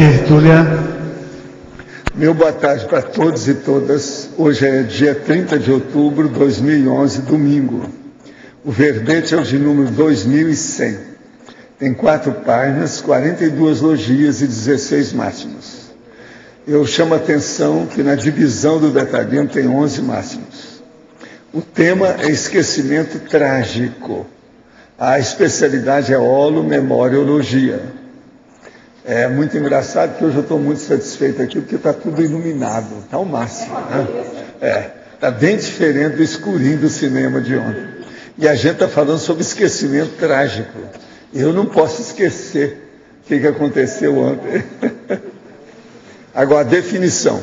Tertúlia. Meu boa tarde para todos e todas. Hoje é dia 30 de outubro de 2011, domingo. O verbete é o de número 2100. Tem 4 páginas, 42 logias e 16 máximos. Eu chamo a atenção que na divisão do detalhismo tem 11 máximos. O tema é esquecimento trágico. A especialidade é holomemoriologia. É muito engraçado que hoje eu estou muito satisfeito aqui porque está tudo iluminado, está ao máximo. Né? Está bem diferente do escurinho do cinema de ontem. E a gente está falando sobre esquecimento trágico. Eu não posso esquecer o que aconteceu ontem. Agora, a definição.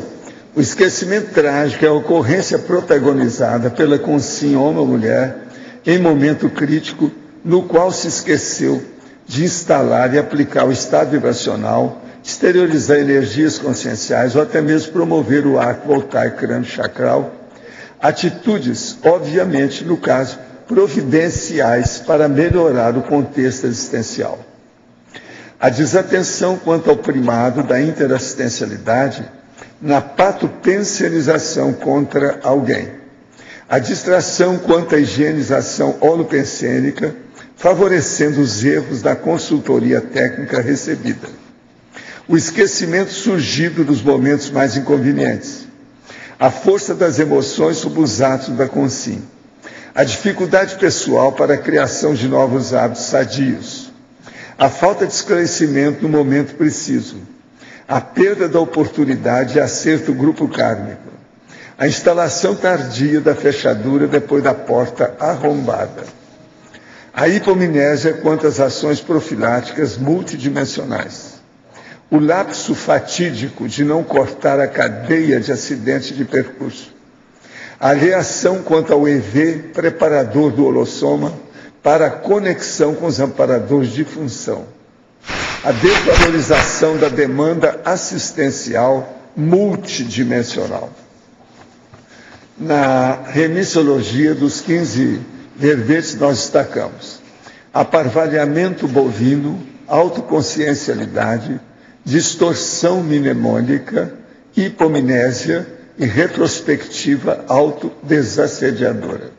O esquecimento trágico é a ocorrência protagonizada pela consciência homem ou mulher em momento crítico no qual se esqueceu de instalar e aplicar o estado vibracional, exteriorizar energias conscienciais ou até mesmo promover o arco voltaico crânio-chakral, atitudes, obviamente, no caso, providenciais para melhorar o contexto existencial. A desatenção quanto ao primado da interassistencialidade na patopensionização contra alguém. A distração quanto à higienização holopensênica, favorecendo os erros da consultoria técnica recebida. O esquecimento surgido dos momentos mais inconvenientes. A força das emoções sob os atos da consciência. A dificuldade pessoal para a criação de novos hábitos sadios. A falta de esclarecimento no momento preciso. A perda da oportunidade de acerto grupo kármico. A instalação tardia da fechadura depois da porta arrombada. A hipomnésia quanto às ações profiláticas multidimensionais. O lapso fatídico de não cortar a cadeia de acidente de percurso. A reação quanto ao EV preparador do holossoma para a conexão com os amparadores de função. A desvalorização da demanda assistencial multidimensional. Na remissiologia dos 15 verbetes nós destacamos aparvalhamento bovino, autoconsciencialidade, distorção mnemônica, hipomnésia e retrospectiva autodesassediadora.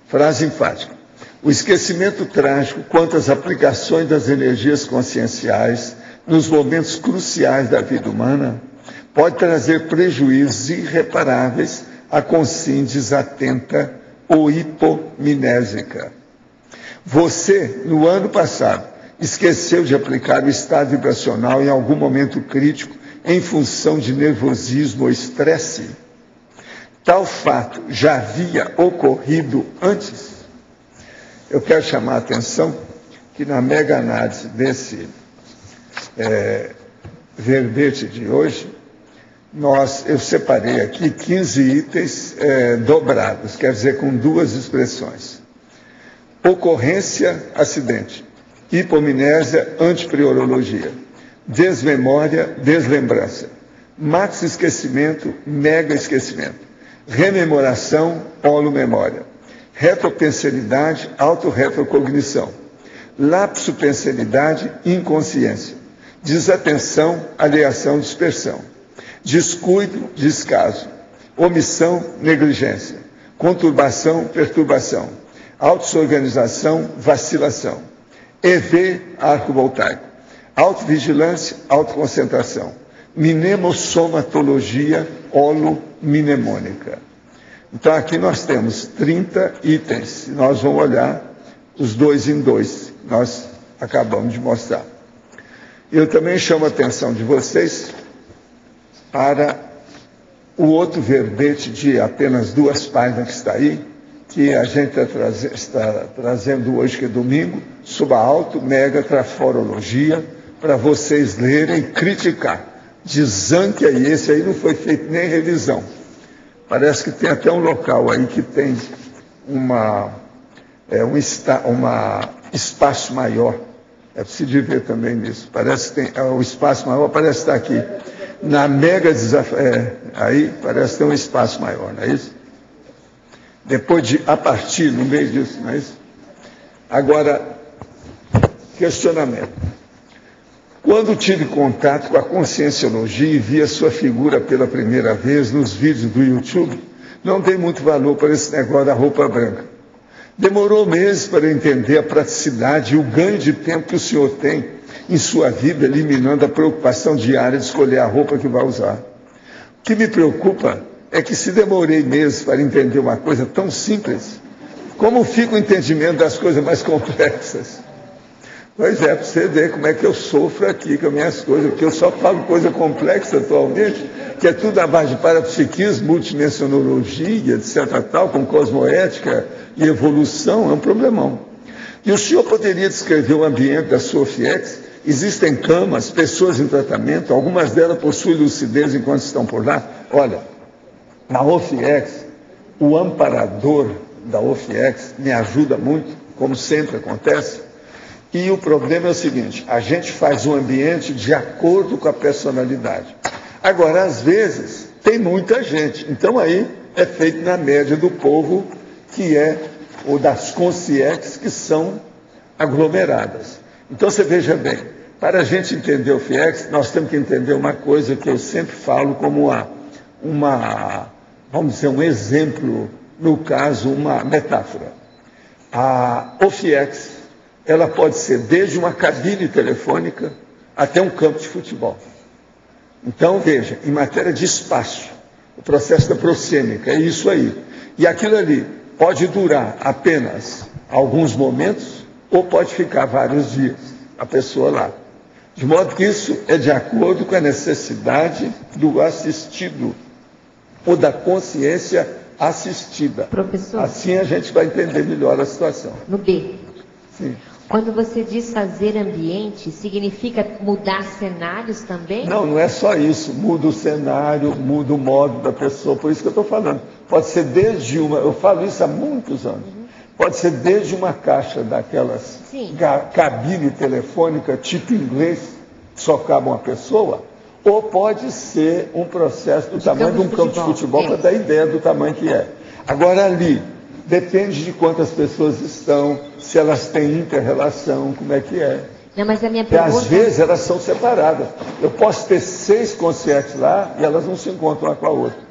Frase enfática. O esquecimento trágico quanto às aplicações das energias conscienciais nos momentos cruciais da vida humana pode trazer prejuízos irreparáveis à consciência desatenta ou hipomnésica. Você, no ano passado, esqueceu de aplicar o estado vibracional em algum momento crítico em função de nervosismo ou estresse? Tal fato já havia ocorrido antes? Eu quero chamar a atenção que na mega análise desse verbete de hoje, eu separei aqui 15 itens dobrados, quer dizer, com 2 expressões. Ocorrência, acidente. Hipomnésia, antipriorologia. Desmemória, deslembrança. Max esquecimento, mega esquecimento. Rememoração, holomemória. Retropensenidade, autorretrocognição. Lapsopensenidade, inconsciência. Desatenção, alieação, dispersão. Descuido, descaso. Omissão, negligência. Conturbação, perturbação. Autodesorganização, vacilação. EV, arco voltaico. Autovigilância, autoconcentração. Mnemosomatologia, holomnemônica. Então aqui nós temos 30 itens. Nós vamos olhar os 2 em 2. Nós acabamos de mostrar. Eu também chamo a atenção de vocês para o outro verbete de apenas 2 páginas que está aí, que a gente está trazendo hoje, que é domingo, sob a auto-mega-traforologia, para vocês lerem e criticar. Dizem que esse aí não foi feito nem revisão. Parece que tem até um local aí que tem um espaço maior. É preciso ver também nisso. Parece que tem o espaço maior, parece estar aqui. Na mega desafio, aí parece ter um espaço maior, não é isso? Depois de a partir, no meio disso, não é isso? Agora, questionamento. Quando tive contato com a Conscienciologia e vi a sua figura pela primeira vez nos vídeos do YouTube, não dei muito valor para esse negócio da roupa branca. Demorou meses para eu entender a praticidade e o ganho de tempo que o senhor tem em sua vida, eliminando a preocupação diária de escolher a roupa que vai usar. O que me preocupa é que se demorei meses para entender uma coisa tão simples, como fica o entendimento das coisas mais complexas? Pois é, para você ver como é que eu sofro aqui com as minhas coisas, porque eu só falo coisa complexa atualmente, que é tudo à base de parapsiquismo, multidimensionologia, etc. tal, com cosmoética e evolução, é um problemão. E o senhor poderia descrever o ambiente da sua FIEX? Existem camas, pessoas em tratamento, algumas delas possuem lucidez enquanto estão por lá? Olha, na OFIEX, o amparador da OFIEX me ajuda muito, como sempre acontece. E o problema é o seguinte, a gente faz um ambiente de acordo com a personalidade. Agora, às vezes, tem muita gente. Então, aí é feito na média do povo, que é o das consciências que são aglomeradas. Então, você veja bem, para a gente entender o FIEX, nós temos que entender uma coisa que eu sempre falo como vamos dizer, um exemplo, no caso, uma metáfora. O FIEX, ela pode ser desde uma cabine telefônica até um campo de futebol. Então, veja, em matéria de espaço, o processo da prosêmica, é isso aí. E aquilo ali pode durar apenas alguns momentos ou pode ficar vários dias, a pessoa lá. De modo que isso é de acordo com a necessidade do assistido ou da consciência assistida. Professor, assim a gente vai entender melhor a situação. No B. Sim. Quando você diz fazer ambiente, significa mudar cenários também? Não, não é só isso. Muda o cenário, muda o modo da pessoa. Por isso que eu estou falando. Pode ser desde eu falo isso há muitos anos. Pode ser desde uma caixa daquelas cabine telefônica tipo inglês, que só cabe uma pessoa, ou pode ser um processo do tamanho de um campo de futebol, para dar ideia do tamanho que é. Agora ali, depende de quantas pessoas estão, se elas têm inter-relação, como é que é. Não, mas a minha Porque pergunta... às vezes elas são separadas. Eu posso ter 6 conscientes lá e elas não se encontram uma com a outra.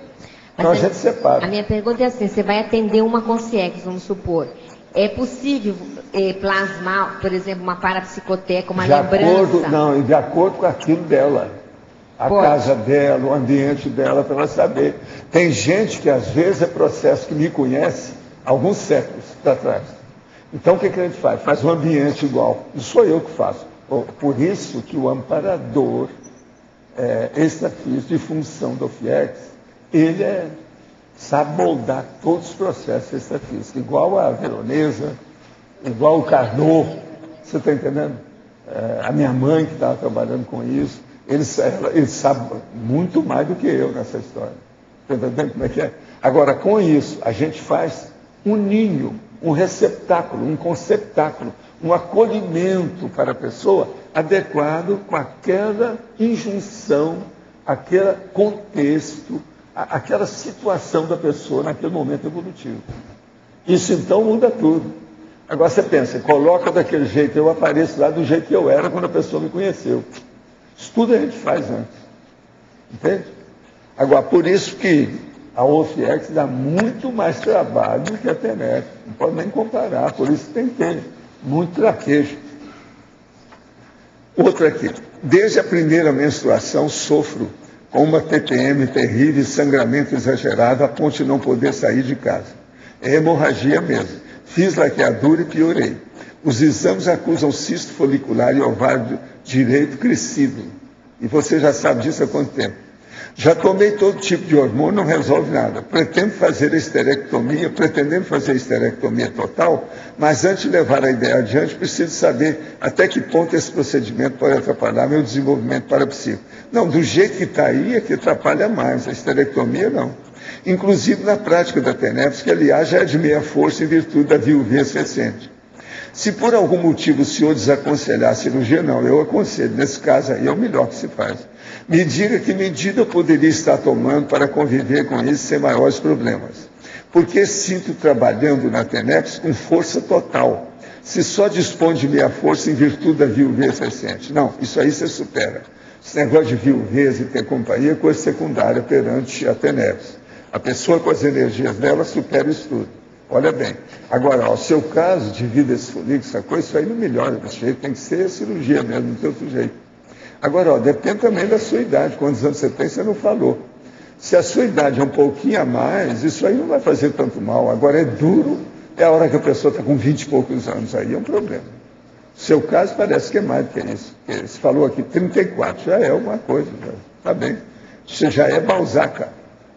Então a gente separa. A minha pergunta é assim, você vai atender uma consciência, vamos supor. É possível plasmar, por exemplo, uma parapsicoteca, uma lembrança? De acordo com aquilo dela. A casa dela, o ambiente dela, para ela saber. Tem gente que às vezes é processo que me conhece alguns séculos para trás. Então o que a gente faz? Faz um ambiente igual. Não sou eu que faço. Por isso que o amparador, extrafísico de função do FIEX, ele sabe moldar todos os processos extrafísicos. Igual a Veronesa, igual o Carnot, você está entendendo? A minha mãe que estava trabalhando com isso, ele sabe muito mais do que eu nessa história. Está entendendo como é que é? Agora, com isso, a gente faz um ninho, um receptáculo, um conceptáculo, um acolhimento para a pessoa adequado com aquela injunção, aquele contexto, aquela situação da pessoa naquele momento evolutivo. Isso então muda tudo. Agora você pensa, coloca daquele jeito, eu apareço lá do jeito que eu era quando a pessoa me conheceu. Isso tudo a gente faz antes. Entende? Agora, por isso que a OFIEX dá muito mais trabalho do que a TENEP. Não pode nem comparar, por isso tem muito traquejo. Outra aqui. Desde a primeira menstruação sofro com uma TPM terrível e sangramento exagerado a ponto de não poder sair de casa. É hemorragia mesmo. Fiz laqueadura e piorei. Os exames acusam cisto folicular e ovário direito crescido. E você já sabe disso há quanto tempo? Já tomei todo tipo de hormônio, não resolve nada. Pretendendo fazer a esterectomia total, mas antes de levar a ideia adiante, preciso saber até que ponto esse procedimento pode atrapalhar meu desenvolvimento parapsíquico. Não, do jeito que está aí é que atrapalha mais, a esterectomia não. Inclusive na prática da TENEPS, que aliás já é de meia força em virtude da viuvez recente. Se por algum motivo o senhor desaconselhar a cirurgia, não, eu aconselho. Nesse caso aí é o melhor que se faz. Me diga que medida eu poderia estar tomando para conviver com isso sem maiores problemas. Porque sinto trabalhando na TENEPS com força total, Se só dispõe de meia força em virtude da viuvez recente. Não, isso aí você supera. Esse negócio de viuvez e ter companhia é coisa secundária perante a Teneves. A pessoa com as energias dela supera isso tudo. Olha bem. Agora, o seu caso de vida esfolítica, essa coisa, isso aí não melhora desse jeito, tem que ser cirurgia mesmo, não tem outro jeito. Agora, depende também da sua idade. Quantos anos você tem, você não falou. Se a sua idade é um pouquinho a mais, isso aí não vai fazer tanto mal. Agora, é duro, é a hora que a pessoa está com 20 e poucos anos, aí é um problema. O seu caso parece que é mais do que isso. Você falou aqui 34, já é alguma coisa, está bem. Você já é Balzac,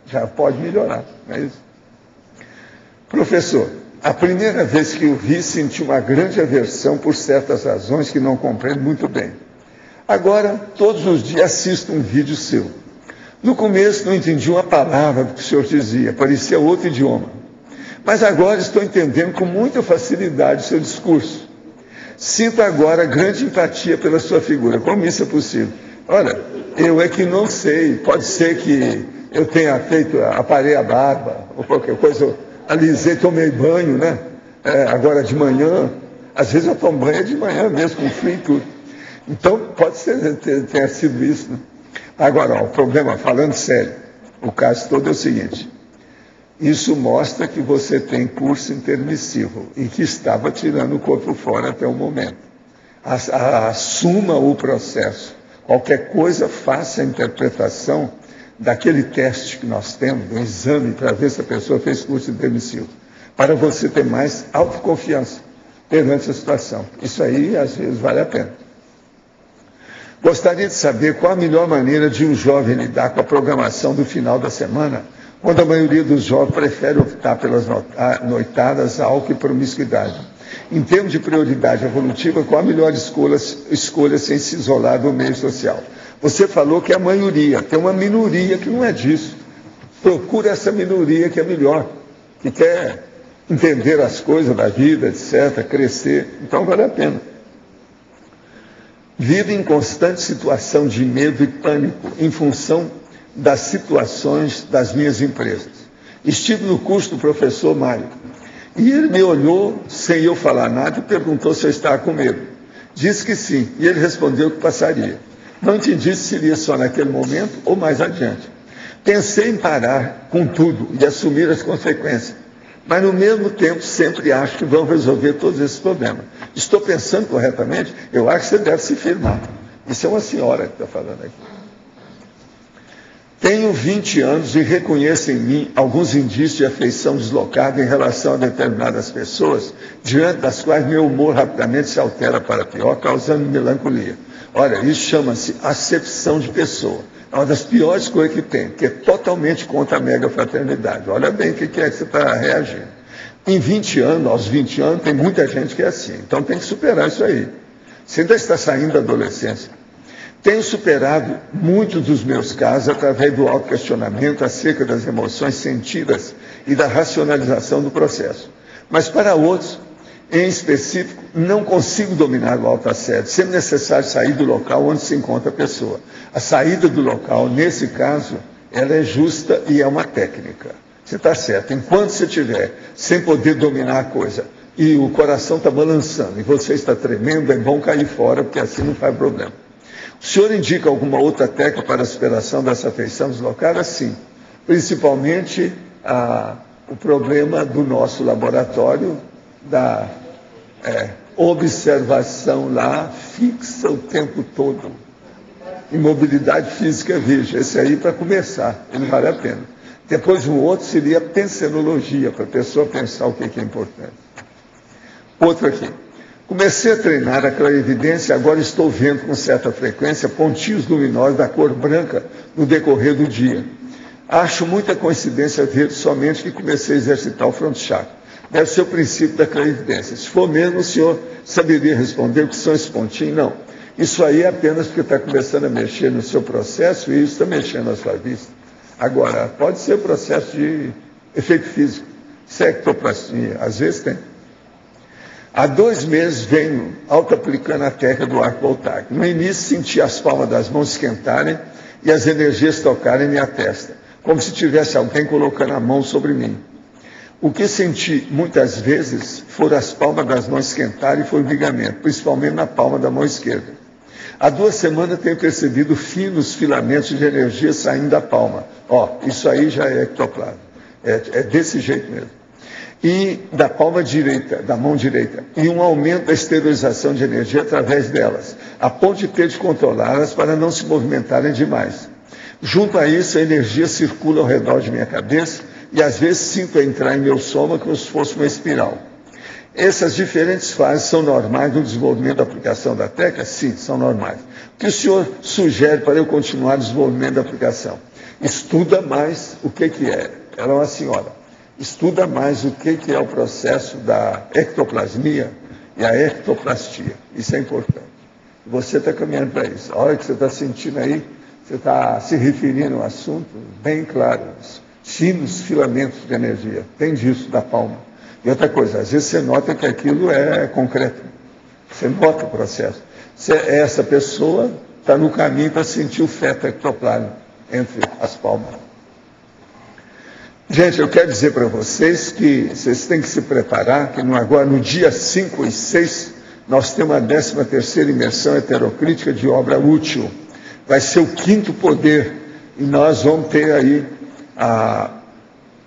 já pode melhorar, não é isso? Professor, a primeira vez que o vi, senti uma grande aversão por certas razões que não compreendo muito bem. Agora, todos os dias assisto um vídeo seu. No começo não entendi uma palavra do que o senhor dizia, parecia outro idioma. Mas agora estou entendendo com muita facilidade o seu discurso. Sinto agora grande empatia pela sua figura. Como isso é possível? Olha, eu é que não sei. Pode ser que eu tenha feito, aparei a barba, ou qualquer coisa, alisei, tomei banho, né? Agora de manhã. Às vezes eu tomo banho de manhã mesmo, com frio e tudo. Então, pode ser tenha sido isso, né? Agora, o problema, falando sério, o caso todo é o seguinte. Isso mostra que você tem curso intermissivo e que estava tirando o corpo fora até o momento. Assuma o processo. Qualquer coisa, faça a interpretação daquele teste que nós temos, do exame, para ver se a pessoa fez curso intermissivo, para você ter mais autoconfiança perante a situação. Isso aí, às vezes, vale a pena. Gostaria de saber qual a melhor maneira de um jovem lidar com a programação do final da semana, quando a maioria dos jovens prefere optar pelas noitadas, álcool e promiscuidade. Em termos de prioridade evolutiva, qual a melhor escolha sem se isolar do meio social? Você falou que é a maioria, tem uma minoria que não é disso. Procura essa minoria que é melhor, que quer entender as coisas da vida, etc., crescer, então vale a pena. Vivo em constante situação de medo e pânico em função das situações das minhas empresas. Estive no curso do professor Mário e ele me olhou sem eu falar nada e perguntou se eu estava com medo. Disse que sim e ele respondeu que passaria. Não entendi se seria só naquele momento ou mais adiante. Pensei em parar com tudo e assumir as consequências, mas no mesmo tempo sempre acho que vão resolver todos esses problemas. Estou pensando corretamente? Eu acho que você deve se firmar. Isso é uma senhora que está falando aqui. Tenho 20 anos e reconheço em mim alguns indícios de afeição deslocada em relação a determinadas pessoas, diante das quais meu humor rapidamente se altera para pior, causando melancolia. Olha, isso chama-se acepção de pessoa. É uma das piores coisas que tem, que é totalmente contra a mega fraternidade. Olha bem o que é que você está reagindo. Em 20 anos, aos 20 anos, tem muita gente que é assim. Então tem que superar isso aí. Você ainda está saindo da adolescência. Tenho superado muitos dos meus casos através do autoquestionamento acerca das emoções sentidas e da racionalização do processo. Mas para outros, em específico, não consigo dominar o autoassédio. Sempre necessário sair do local onde se encontra a pessoa. A saída do local, nesse caso, ela é justa e é uma técnica. Você está certo. Enquanto você estiver sem poder dominar a coisa e o coração está balançando e você está tremendo, é bom cair fora, porque assim não faz problema. O senhor indica alguma outra técnica para a superação dessa afeição deslocada? Sim. Principalmente o problema do nosso laboratório, da observação lá fixa o tempo todo. Imobilidade física, veja, esse aí para começar, ele vale a pena. Depois o outro seria pensenologia, para a pessoa pensar o que é importante. Outro aqui. Comecei a treinar a clarividência e agora estou vendo com certa frequência pontinhos luminosos da cor branca no decorrer do dia. Acho muita coincidência ver somente que comecei a exercitar o fronto chakra. Deve ser o princípio da clarividência. Se for mesmo, o senhor saberia responder o que são esses pontinhos? Não. Isso aí é apenas porque está começando a mexer no seu processo e isso está mexendo na sua vista. Agora, pode ser processo de efeito físico, sectoplastia, às vezes tem. Há 2 meses venho auto-aplicando a técnica do arco voltaico. No início senti as palmas das mãos esquentarem e as energias tocarem minha testa, como se tivesse alguém colocando a mão sobre mim. O que senti muitas vezes foram as palmas das mãos esquentarem e formigamento, principalmente na palma da mão esquerda. Há 2 semanas tenho percebido finos filamentos de energia saindo da palma. Isso aí já é ectoplasma. É desse jeito mesmo. E da palma direita, da mão direita. E um aumento da esterilização de energia através delas, a ponto de ter de controlá-las para não se movimentarem demais. Junto a isso, a energia circula ao redor de minha cabeça e às vezes sinto entrar em meu soma como se fosse uma espiral. Essas diferentes fases são normais no desenvolvimento da aplicação da técnica? Sim, são normais. O que o senhor sugere para eu continuar o desenvolvimento da aplicação? Estuda mais o que é. Ela é uma senhora. Estuda mais o que é o processo da ectoplasmia e a ectoplastia. Isso é importante. Você está caminhando para isso. A hora que você está sentindo aí, você está se referindo ao assunto, bem claro. Finos filamentos de energia. Tem disso da palma. E outra coisa, às vezes você nota que aquilo é concreto. Você nota o processo. Essa pessoa está no caminho para sentir o feto ectoplasma entre as palmas. Gente, eu quero dizer para vocês que vocês têm que se preparar, que agora no dia 5 e 6, nós temos a 13ª imersão heterocrítica de obra útil. Vai ser o 5º poder, e nós vamos ter aí a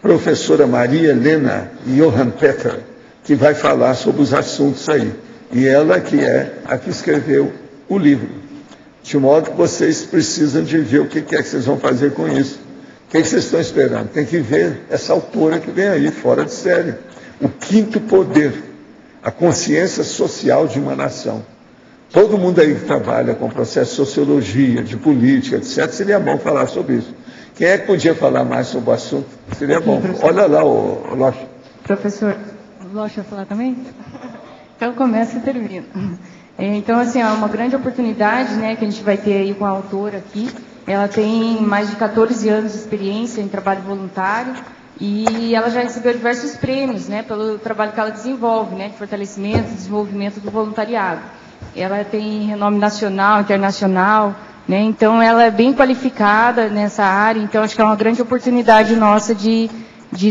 professora Maria Helena Johan Petter, que vai falar sobre os assuntos aí. E ela que é a que escreveu o livro. De modo que vocês precisam de ver o que é que vocês vão fazer com isso. O que vocês estão esperando? Tem que ver essa autora que vem aí, fora de série. O 5º poder, a consciência social de uma nação. Todo mundo aí que trabalha com processo de sociologia, de política, etc., seria bom falar sobre isso. Quem é que podia falar mais sobre o assunto? Seria bom. Olha lá, o Locha. Professor, o Locha falar também? Então começa e termina. Então, assim, é uma grande oportunidade, né, que a gente vai ter aí com a autora aqui. Ela tem mais de 14 anos de experiência em trabalho voluntário e ela já recebeu diversos prêmios, né, pelo trabalho que ela desenvolve, né, de fortalecimento e desenvolvimento do voluntariado. Ela tem renome nacional, internacional, né, então ela é bem qualificada nessa área, então acho que é uma grande oportunidade nossa de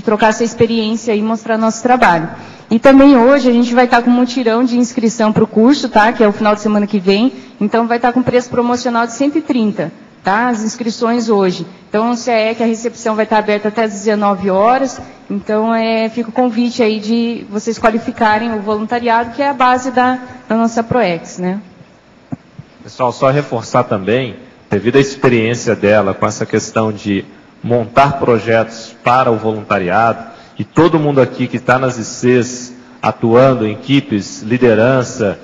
trocar essa experiência e mostrar nosso trabalho. E também hoje a gente vai estar com um mutirão de inscrição para o curso, tá, que é o final de semana que vem, então vai estar com preço promocional de 130. Tá? As inscrições hoje. Então, se é que a recepção vai estar aberta até às 19 horas, então fica o convite aí de vocês qualificarem o voluntariado, que é a base da nossa ProEx, né? Pessoal, só reforçar também, devido à experiência dela com essa questão de montar projetos para o voluntariado, e todo mundo aqui que está nas ICs, atuando em equipes, liderança,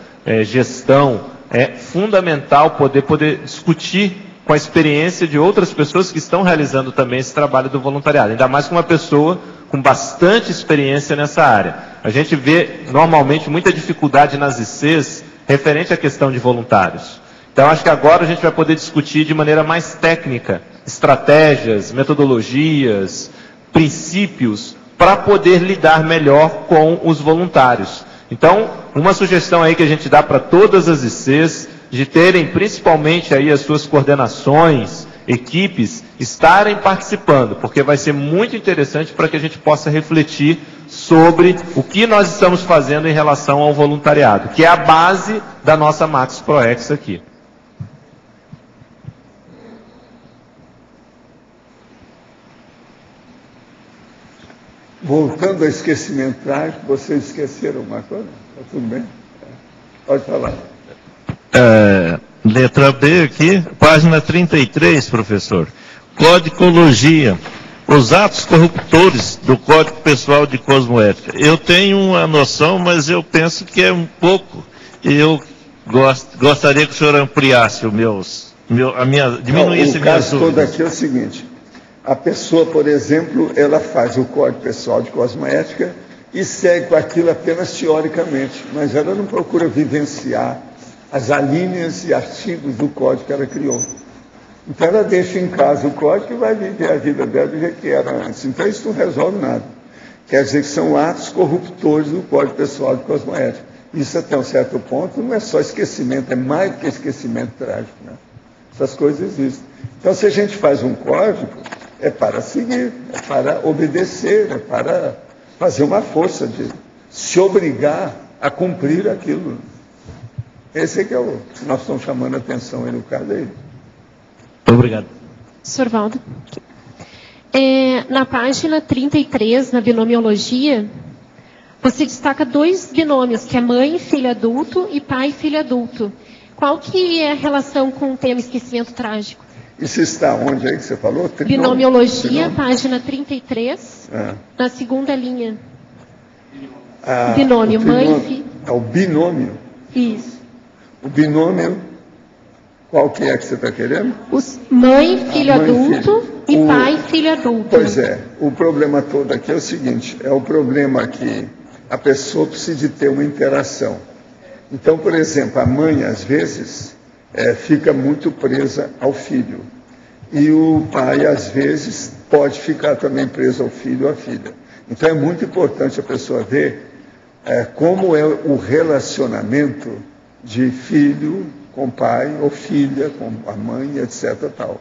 gestão, é fundamental poder discutir com a experiência de outras pessoas que estão realizando também esse trabalho do voluntariado, ainda mais com uma pessoa com bastante experiência nessa área. A gente vê, normalmente, muita dificuldade nas ICs referente à questão de voluntários. Então, acho que agora a gente vai poder discutir de maneira mais técnica, estratégias, metodologias, princípios, para poder lidar melhor com os voluntários. Então, uma sugestão aí que a gente dá para todas as ICs, de terem principalmente aí as suas coordenações, equipes, estarem participando, porque vai ser muito interessante para que a gente possa refletir sobre o que nós estamos fazendo em relação ao voluntariado, que é a base da nossa Max ProEx aqui. Voltando ao esquecimento trágico, vocês esqueceram uma coisa? Está tudo bem? Pode falar. Letra B aqui, página 33, professor. Codicologia. Os atos corruptores do Código Pessoal de Cosmoética. Eu tenho uma noção, mas eu penso que é um pouco. Eu gostaria que o senhor ampliasse diminuísse o caso todo aqui é o seguinte. A pessoa, por exemplo, ela faz o Código Pessoal de Cosmoética e segue com aquilo apenas teoricamente, mas ela não procura vivenciar as alíneas e artigos do código que ela criou. Então ela deixa em casa o código e vai viver a vida dela do jeito que era antes. Então isso não resolve nada. Quer dizer que são atos corruptores do Código Pessoal de Cosmoética. Isso até um certo ponto não é só esquecimento, é mais do que esquecimento trágico, né? Essas coisas existem. Então se a gente faz um código, é para seguir, é para obedecer, é para fazer uma força de se obrigar a cumprir aquilo. Esse é que é o que nós estamos chamando a atenção aí no caso aí. Obrigado. Sr. Valdo. Na página 33, na binomiologia, você destaca 2 binômios, que é mãe, filho adulto e pai, filho adulto. Qual que é a relação com o tema esquecimento trágico? Isso está onde aí que você falou? Binomiologia, página 33, na segunda linha. Binômio, mãe e filho. É o binômio. Isso. O binômio, qual que é que você está querendo? Mãe, filho adulto e pai, filho adulto. Pois é, o problema todo aqui é o seguinte, é o problema que a pessoa precisa de ter uma interação. Então, por exemplo, a mãe, às vezes, fica muito presa ao filho. E o pai, às vezes, pode ficar também preso ao filho ou à filha. Então, é muito importante a pessoa ver como é o relacionamento de filho com pai ou filha com a mãe, etc. Tal.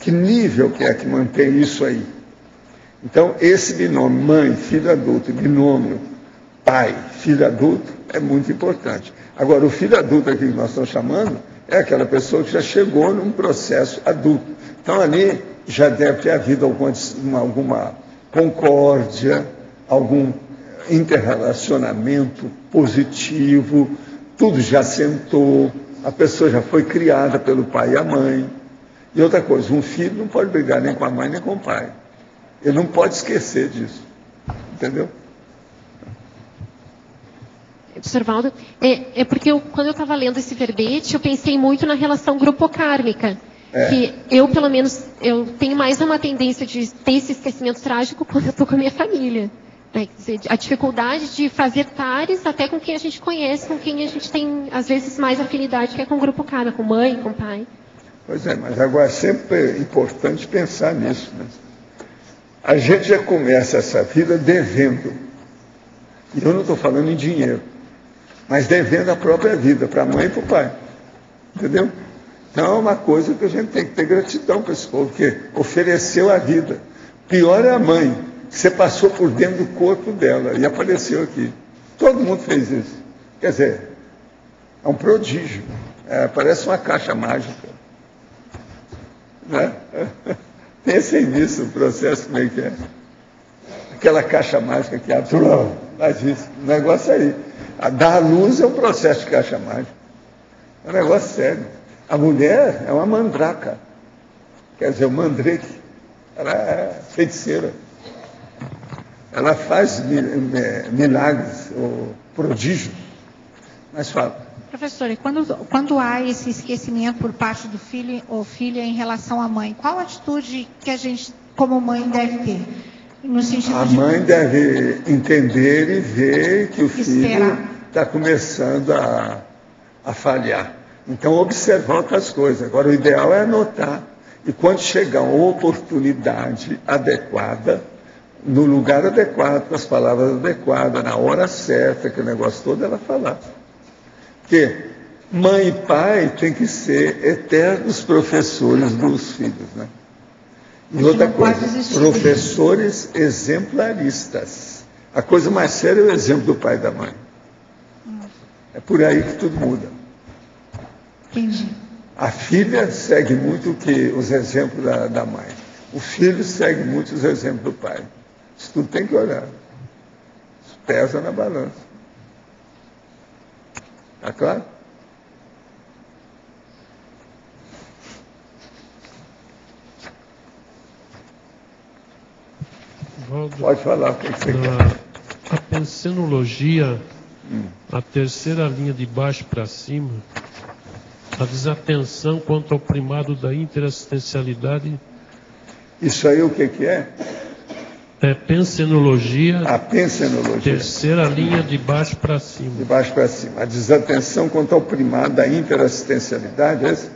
Que nível que é que mantém isso aí? Então, esse binômio, mãe, filho adulto, e binômio, pai, filho adulto, é muito importante. Agora, o filho adulto aqui que nós estamos chamando é aquela pessoa que já chegou num processo adulto. Então, ali já deve ter havido alguma concórdia, algum interrelacionamento positivo, tudo já sentou, a pessoa já foi criada pelo pai e a mãe. E outra coisa, um filho não pode brigar nem com a mãe nem com o pai. Ele não pode esquecer disso. Entendeu? Sr. Valdo, porque quando eu estava lendo esse verbete, eu pensei muito na relação grupocármica. Que eu, pelo menos, eu tenho mais uma tendência de ter esse esquecimento trágico quando eu estou com a minha família. Né? Quer dizer, a dificuldade de fazer pares até com quem a gente conhece, com quem a gente tem, às vezes, mais afinidade, que é com o grupo kármico, com mãe, com pai. Pois é, mas agora sempre é importante pensar nisso. Né? A gente já começa essa vida devendo. E eu não estou falando em dinheiro, mas devendo a própria vida, para a mãe e para o pai. Entendeu? Então é uma coisa que a gente tem que ter gratidão para esse povo, porque ofereceu a vida. Pior é a mãe, que você passou por dentro do corpo dela e apareceu aqui. Todo mundo fez isso. Quer dizer, é um prodígio. Parece uma caixa mágica. Né? Pensem nisso, o processo como é que é. Aquela caixa mágica que abre, faz isso. O negócio aí. Dar a luz é um processo de caixa mágica. É um negócio sério. A mulher é uma mandraca. Quer dizer, o mandreque. Ela é feiticeira. Ela faz milagres, ou prodígios. Mas fala. Professor, e quando há esse esquecimento por parte do filho ou filha em relação à mãe, qual atitude que a gente, como mãe, deve ter? No sentido a mãe deve entender e ver que o filho está começando a falhar. Então, observar outras coisas. Agora, o ideal é anotar. E quando chegar uma oportunidade adequada, no lugar adequado, com as palavras adequadas, na hora certa, que o negócio todo, ela falar. Porque mãe e pai têm que ser eternos professores dos filhos, né? E outra coisa, professores exemplaristas. A coisa mais séria é o exemplo do pai e da mãe. É por aí que tudo muda. Entendi. A filha segue muito os exemplos da mãe. O filho segue muito os exemplos do pai. Isso tudo tem que olhar. Isso pesa na balança. Está claro? Valdo, pode falar o que você quer. A pensenologia, a terceira linha de baixo para cima, a desatenção quanto ao primado da interassistencialidade. Isso aí o que é? É pensenologia. A pensenologia. Terceira linha de baixo para cima. De baixo para cima. A desatenção quanto ao primado da interassistencialidade, é isso?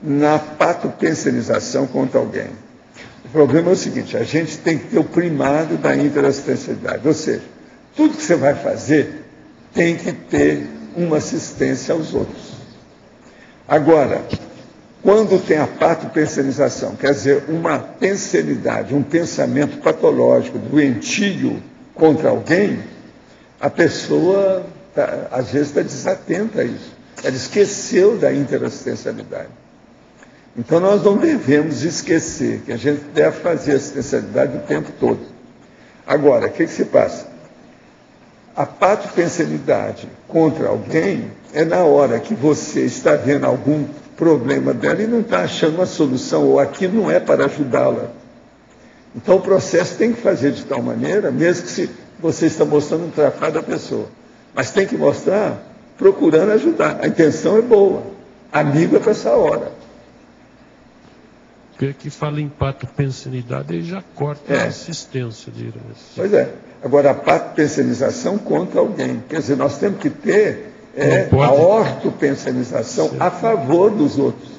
Na patopensenização contra alguém. O problema é o seguinte, a gente tem que ter o primado da interassistencialidade. Ou seja, tudo que você vai fazer tem que ter uma assistência aos outros. Agora, Quando tem a patopensenização, quer dizer, uma pensenidade, um pensamento patológico, doentio contra alguém, a pessoa, às vezes, está desatenta a isso. Ela esqueceu da interassistencialidade. Então, nós não devemos esquecer que a gente deve fazer assistencialidade o tempo todo. Agora, o que se passa? A patopensenidade contra alguém é na hora que você está vendo algum problema dela e não está achando uma solução, ou aquilo não é para ajudá-la. Então, o processo tem que fazer de tal maneira, mesmo que se você está mostrando um trafalho da pessoa, mas tem que mostrar procurando ajudar. A intenção é boa. Amigo é para essa hora. Porque que fala em patopensenidade, ele já corta a assistência direto. Pois é. Agora, a patopensenização contra alguém. Quer dizer, nós temos que ter a ortopensenização a favor dos outros.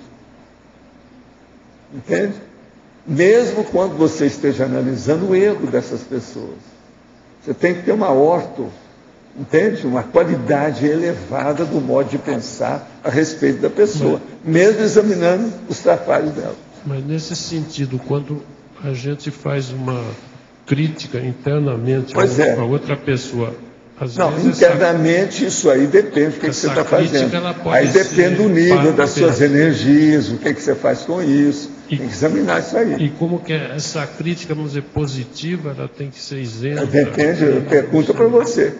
Entende? Mesmo quando você esteja analisando o erro dessas pessoas. Você tem que ter uma entende? Uma qualidade elevada do modo de pensar a respeito da pessoa, mesmo examinando os trafalhos dela. Mas nesse sentido, quando a gente faz uma crítica internamente a outra pessoa, às vezes internamente isso aí depende do que você está fazendo. Aí depende do nível das suas energias, o que você faz com isso. Tem que examinar isso aí. E como que essa crítica, vamos dizer, positiva, ela tem que ser isenta? Depende, eu pergunto para você.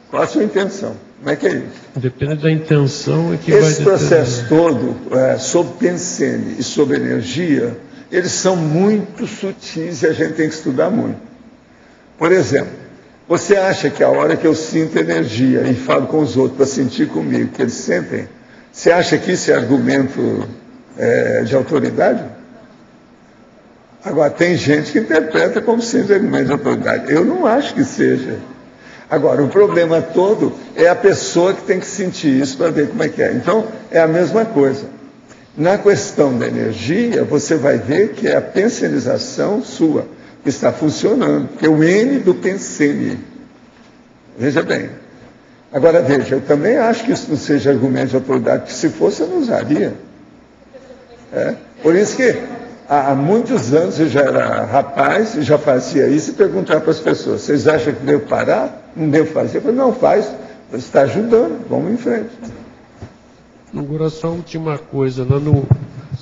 Qual a sua intenção? Como é que é isso? Depende da intenção que esse processo todo, sobre pensene e sobre energia, eles são muito sutis e a gente tem que estudar muito. Por exemplo, você acha que a hora que eu sinto energia e falo com os outros para sentir comigo que eles sentem, você acha que isso é argumento de autoridade? Agora, tem gente que interpreta como sendo argumento de autoridade. Eu não acho que seja. Agora, o problema todo é a pessoa que tem que sentir isso para ver como é que é. Então, é a mesma coisa. Na questão da energia, você vai ver que é a pensenização sua que está funcionando, que é o N do pensene. Veja bem. Agora, veja, eu também acho que isso não seja argumento de autoridade, porque se fosse, eu não usaria. Por isso que há muitos anos eu já era rapaz e já fazia isso e perguntava para as pessoas, vocês acham que devo parar? Não devo fazer? Eu falei, não, faz, você está ajudando, vamos em frente. Agora, só a última coisa, lá no...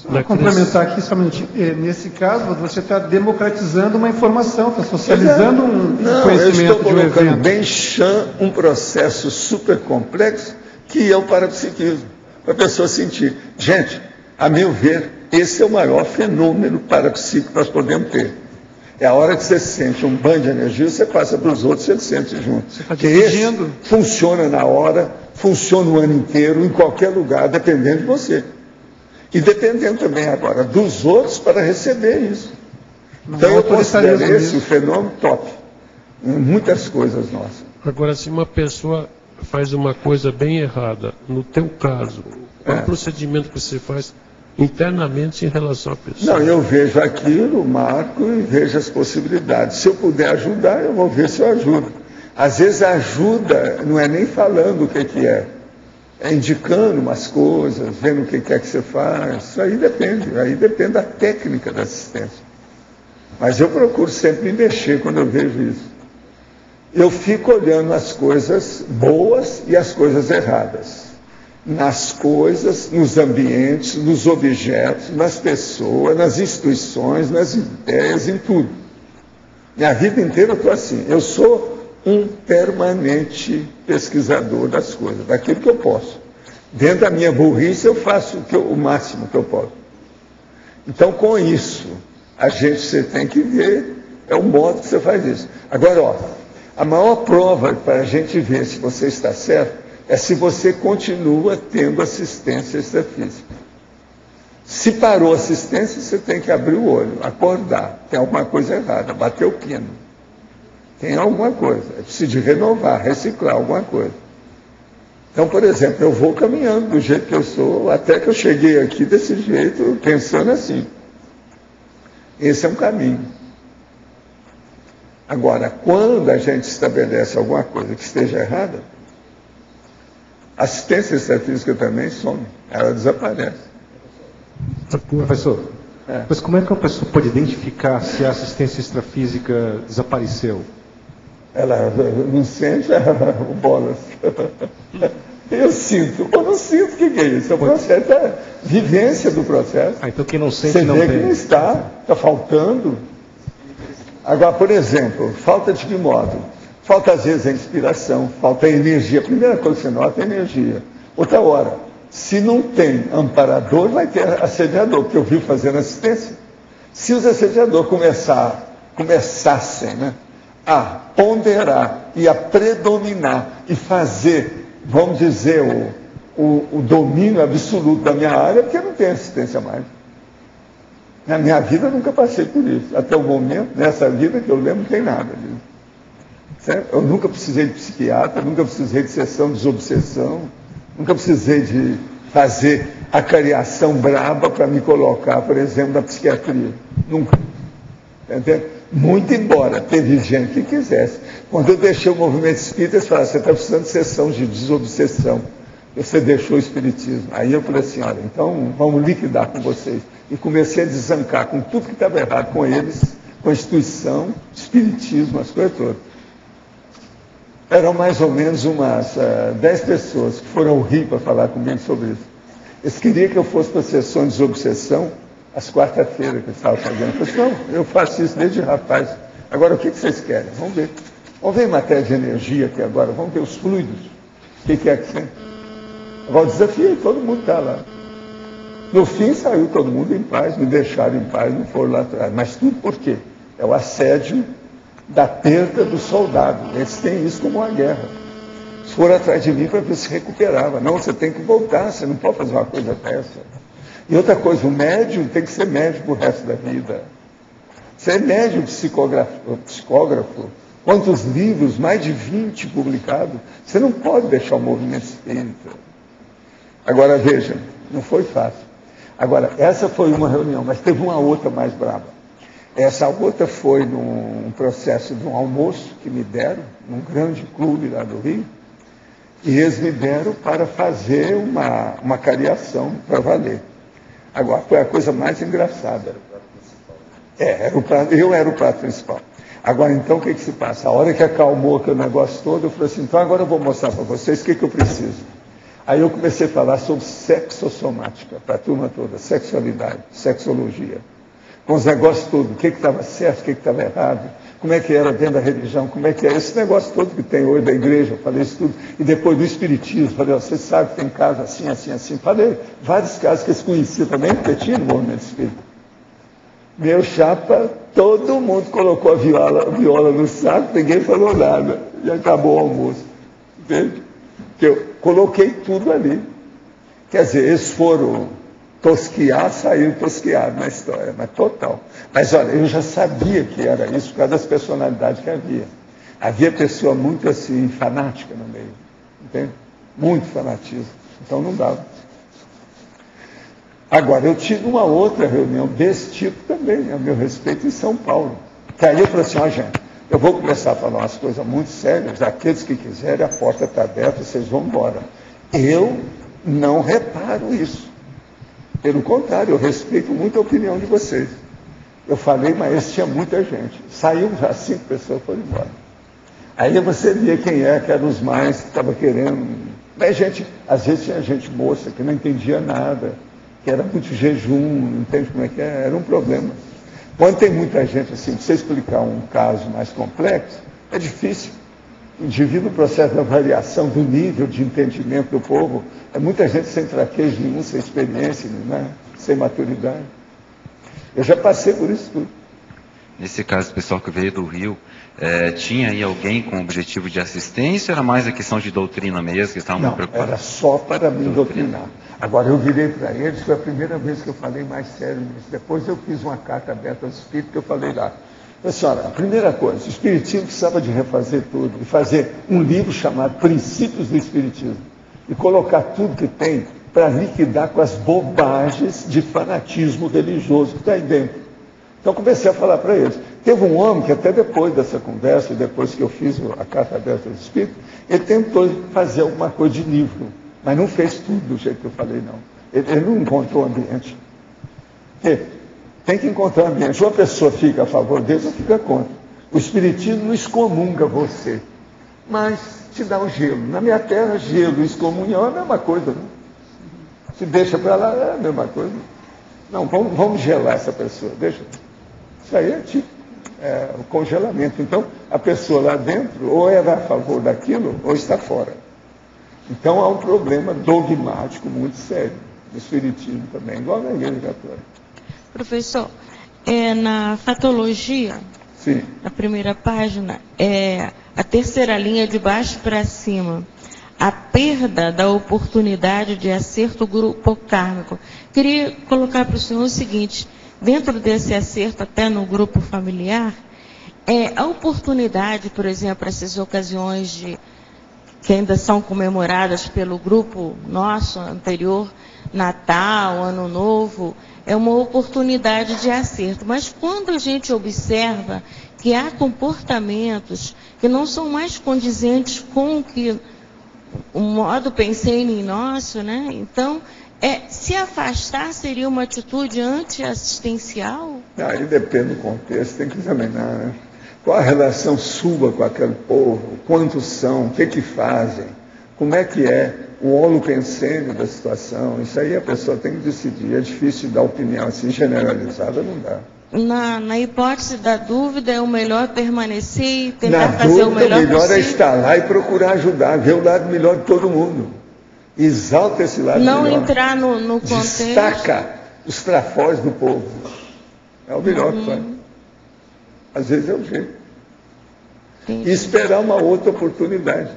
Para complementar aqui somente, nesse caso, você está democratizando uma informação, está socializando um conhecimento. Eu estou colocando bem chã um processo super complexo que é o parapsiquismo, para a pessoa sentir. Gente, a meu ver, esse é o maior fenômeno parapsíquico que nós podemos ter. É a hora que você sente um banho de energia, você passa para os outros, você sente junto. Porque esse funciona na hora, funciona o ano inteiro, em qualquer lugar, dependendo de você. E dependendo também agora dos outros para receber isso. Então eu considero esse o fenômeno top. Em muitas coisas nossas. Agora, se uma pessoa faz uma coisa bem errada, no teu caso, qual é o procedimento que você faz internamente em relação à pessoa? Não, eu vejo aquilo, marco e vejo as possibilidades. Se eu puder ajudar, eu vou ver se eu ajudo. Às vezes a ajuda não é nem falando o que é. É indicando umas coisas, vendo o que quer que você faz. Isso aí depende da técnica da assistência. Mas eu procuro sempre me mexer quando eu vejo isso. Eu fico olhando as coisas boas e as coisas erradas. Nas coisas, nos ambientes, nos objetos, nas pessoas, nas instituições, nas ideias, em tudo. Minha vida inteira eu estou assim. Eu sou um permanente pesquisador das coisas, daquilo que eu posso. Dentro da minha burrice eu faço o máximo que eu posso. Então, com isso, você tem que ver o modo que você faz isso. Agora, a maior prova para a gente ver se você está certo é se você continua tendo assistência extrafísica. Se parou a assistência, você tem que abrir o olho, acordar. Tem alguma coisa errada, bater o pino. Tem alguma coisa, é preciso de renovar, reciclar alguma coisa. Então, por exemplo, eu vou caminhando do jeito que eu sou, até que eu cheguei aqui desse jeito, pensando assim. Esse é um caminho. Agora, quando a gente estabelece alguma coisa que esteja errada, a assistência extrafísica também some, ela desaparece. Professor, mas como é que uma pessoa pode identificar se a assistência extrafísica desapareceu? Ela não sente o bolas. Eu sinto. Eu não sinto. O que é isso? É o processo, é a vivência do processo. Então quem não sente você não vê tem. Que não está faltando. Agora, por exemplo, falta de que modo? Falta às vezes a inspiração, falta a energia. A primeira coisa que você nota é a energia. Outra hora, se não tem amparador, vai ter assediador, porque eu vi fazendo assistência. Se os assediadores começassem, né, a ponderar e a predominar e fazer, vamos dizer, o domínio absoluto da minha área, porque eu não tenho assistência mais. Na minha vida eu nunca passei por isso. Até o momento, nessa vida que eu lembro, não tem nada disso. Certo? Eu nunca precisei de psiquiatra, nunca precisei de sessão de desobsessão, nunca precisei de fazer a cariação braba para me colocar, por exemplo, na psiquiatria. Nunca. Entendeu? Muito embora teve gente que quisesse. Quando eu deixei o movimento espírita, eles falaram, você está precisando de sessão de desobsessão. Você deixou o espiritismo. Aí eu falei assim, olha, então vamos liquidar com vocês. E comecei a desancar com tudo que estava errado com eles, com a instituição, espiritismo, as coisas todas. Eram mais ou menos umas 10 pessoas que foram ao Rio para falar comigo sobre isso. Eles queriam que eu fosse para sessões de desobsessão às quarta-feiras que eles estavam fazendo. Eu falei, não, eu faço isso desde rapaz. Agora, o que vocês querem? Vamos ver. Vamos ver em matéria de energia aqui agora. Vamos ver os fluidos. O que é que tem? Agora, o desafio, todo mundo está lá. No fim, saiu todo mundo em paz, me deixaram em paz, não foram lá atrás. Mas tudo por quê? É o assédio da perda do soldado. Eles têm isso como uma guerra. Eles foram atrás de mim para ver se recuperava. Não, você tem que voltar, você não pode fazer uma coisa dessa. E outra coisa, o médium tem que ser médium pro resto da vida. Você é médium psicógrafo. Quantos livros, mais de 20 publicados. Você não pode deixar o movimento espírita. Agora, veja, não foi fácil. Agora, essa foi uma reunião, mas teve uma outra mais brava. Essa outra foi num processo de um almoço que me deram, num grande clube lá do Rio, e eles me deram para fazer uma cariação para valer. Agora, foi a coisa mais engraçada. Eu era o prato principal. Agora, então, o que se passa? A hora que acalmou aquele negócio todo, eu falei assim, então agora eu vou mostrar para vocês o que eu preciso. Aí eu comecei a falar sobre sexossomática, para a turma toda, sexualidade, sexologia. Com os negócios todos, o que estava certo, o que estava errado, como é que era dentro da religião, como é que é esse negócio todo que tem hoje da igreja, eu falei isso tudo. E depois do espiritismo, falei, você sabe que tem casos assim, assim, assim. Falei vários casos que eles conheciam também, porque tinha no movimento espírita. Meu chapa, todo mundo colocou a viola no saco, ninguém falou nada. E acabou o almoço. Entende? Que eu coloquei tudo ali. Quer dizer, eles foram tosquiar, saíram tosquiados na história, mas total. Mas olha, eu já sabia que era isso por causa das personalidades que havia. Havia pessoa muito assim, fanática no meio, entende? Muito fanatismo. Então não dava. Agora, eu tive uma outra reunião desse tipo também, a meu respeito, em São Paulo. Que aí eu falei assim, gente, eu vou começar a falar umas coisas muito sérias, aqueles que quiserem, a porta está aberta, vocês vão embora. Eu não reparo isso. Pelo contrário, eu respeito muito a opinião de vocês. Eu falei, mas tinha muita gente. Saiu já 5 pessoas e foram embora. Aí você via quem que eram os mais que estavam querendo. Mas gente, às vezes tinha gente moça que não entendia nada, que era muito jejum, não entende como é que é, era um problema. Quando tem muita gente assim, para você explicar um caso mais complexo, é difícil. Devido ao processo da variação do nível de entendimento do povo, é muita gente sem traquejo nenhum, sem experiência, né? Sem maturidade. Eu já passei por isso tudo. Nesse caso, o pessoal que veio do Rio, tinha aí alguém com objetivo de assistência, ou era mais a questão de doutrina mesmo, que estavam muito preocupados? Era só para me doutrinar. Agora, eu virei para eles, foi a primeira vez que eu falei mais sério nisso. Depois eu fiz uma carta aberta aos espíritos, que eu falei lá. Senhora, a primeira coisa, o Espiritismo precisava de refazer tudo, e fazer um livro chamado Princípios do Espiritismo, e colocar tudo que tem para liquidar com as bobagens de fanatismo religioso que está aí dentro. Então comecei a falar para eles. Teve um homem que até depois dessa conversa, depois que eu fiz a carta aberta aos espíritos, ele tentou fazer alguma coisa de livro, mas não fez tudo do jeito que eu falei, não. Ele não encontrou o ambiente. Tem que encontrar ambiente. Ou a pessoa fica a favor dele ou fica contra. O Espiritismo não excomunga você, mas te dá o gelo. Na minha terra, gelo e excomunhão é a mesma coisa. Né? Se deixa para lá, é a mesma coisa. Não, vamos gelar essa pessoa. Deixa. Isso aí é tipo o congelamento. Então, a pessoa lá dentro ou era a favor daquilo ou está fora. Então, há um problema dogmático muito sério no Espiritismo também, igual na Igreja Católica. Professor, na fatologia, sim, na primeira página, a terceira linha de baixo para cima, a perda da oportunidade de acerto grupo kármico. Queria colocar para o senhor o seguinte, dentro desse acerto até no grupo familiar, a oportunidade, por exemplo, essas ocasiões que ainda são comemoradas pelo grupo nosso anterior, Natal, Ano Novo, é uma oportunidade de acerto. Mas quando a gente observa que há comportamentos que não são mais condizentes com o que o modo pensei nosso, né? Então, se afastar seria uma atitude anti-assistencial? Aí depende do contexto, tem que examinar, né? Qual a relação sua com aquele povo? Quantos são? O que fazem? Como é que é o holopensênio da situação? Isso aí a pessoa tem que decidir. É difícil dar opinião assim generalizada, não dá. Na hipótese da dúvida, é o melhor permanecer e tentar fazer o melhor possível? O melhor é estar lá e procurar ajudar, ver o lado melhor de todo mundo. Exalta esse lado melhor. Não entrar no contexto. Destaca os trafós do povo. É o melhor que faz. Às vezes é o jeito. Entendi. E esperar uma outra oportunidade.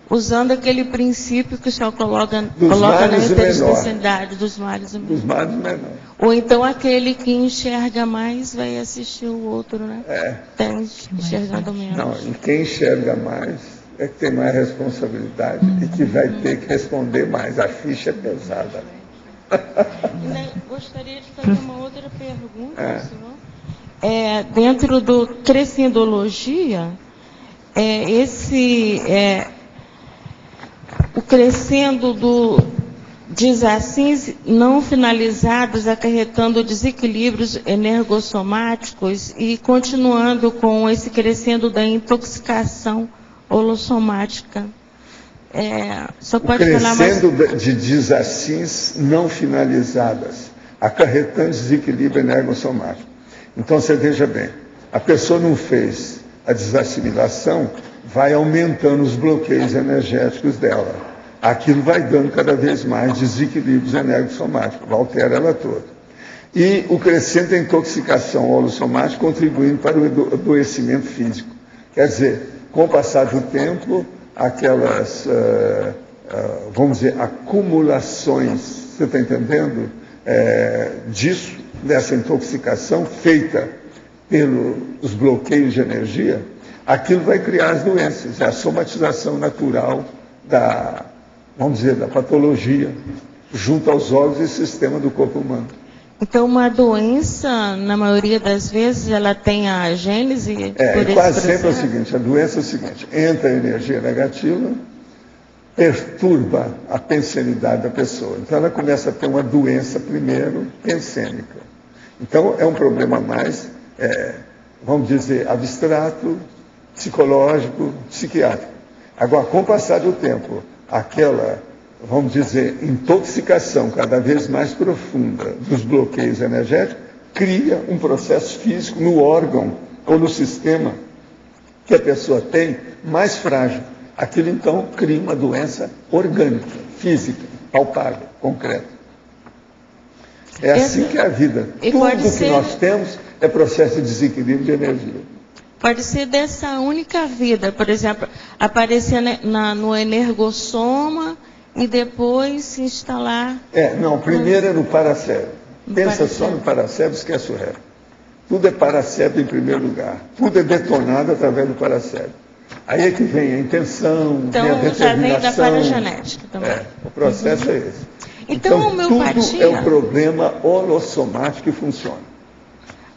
Usando aquele princípio que o senhor coloca na interespecialidade dos males e menores. Dos males e menores. Ou então aquele que enxerga mais vai assistir o outro, né? Está enxergando menos. Não, e quem enxerga mais é que tem mais responsabilidade e que vai ter que responder mais. A ficha é pesada. Gostaria de fazer uma outra pergunta, senhor. Dentro do Crescendologia, o crescendo do desassins não finalizados, acarretando desequilíbrios energossomáticos e continuando com esse crescendo da intoxicação holossomática. Só pode falar mais? Crescendo de desassins não finalizadas, acarretando desequilíbrio energossomático. Então, você veja bem, a pessoa não fez a desassimilação, vai aumentando os bloqueios energéticos dela. Aquilo vai dando cada vez mais desequilíbrios energossomáticos, altera ela toda. E o crescente da intoxicação holossomática contribuindo para o adoecimento físico. Quer dizer, com o passar do tempo, aquelas, vamos dizer, acumulações, você está entendendo? Disso, dessa intoxicação feita pelos bloqueios de energia, aquilo vai criar as doenças, a somatização natural da, vamos dizer, da patologia, junto aos órgãos e sistema do corpo humano. Então, uma doença, na maioria das vezes, ela tem a gênese? Quase sempre é o seguinte, a doença é o seguinte, entra a energia negativa, perturba a pensenidade da pessoa. Então, ela começa a ter uma doença, primeiro, pensênica. Então, é um problema mais, vamos dizer, abstrato, psicológico, psiquiátrico. Agora, com o passar do tempo, aquela, vamos dizer, intoxicação cada vez mais profunda dos bloqueios energéticos, cria um processo físico no órgão ou no sistema que a pessoa tem mais frágil. Aquilo, então, cria uma doença orgânica, física, palpável, concreta. É assim que é a vida. Tudo que nós temos é processo de desequilíbrio de energia. Pode ser dessa única vida, por exemplo, aparecer no energossoma e depois se instalar... Não, primeiro é no paracérebro. Pensa só no paracérebro, esquece o resto. Tudo é paracérebro em primeiro lugar. Tudo é detonado através do paracérebro. Aí é que vem a intenção, então, vem a determinação. Já vem da paragenética também. O processo é esse. Então, a homeopatia... tudo é um problema holossomático que funciona.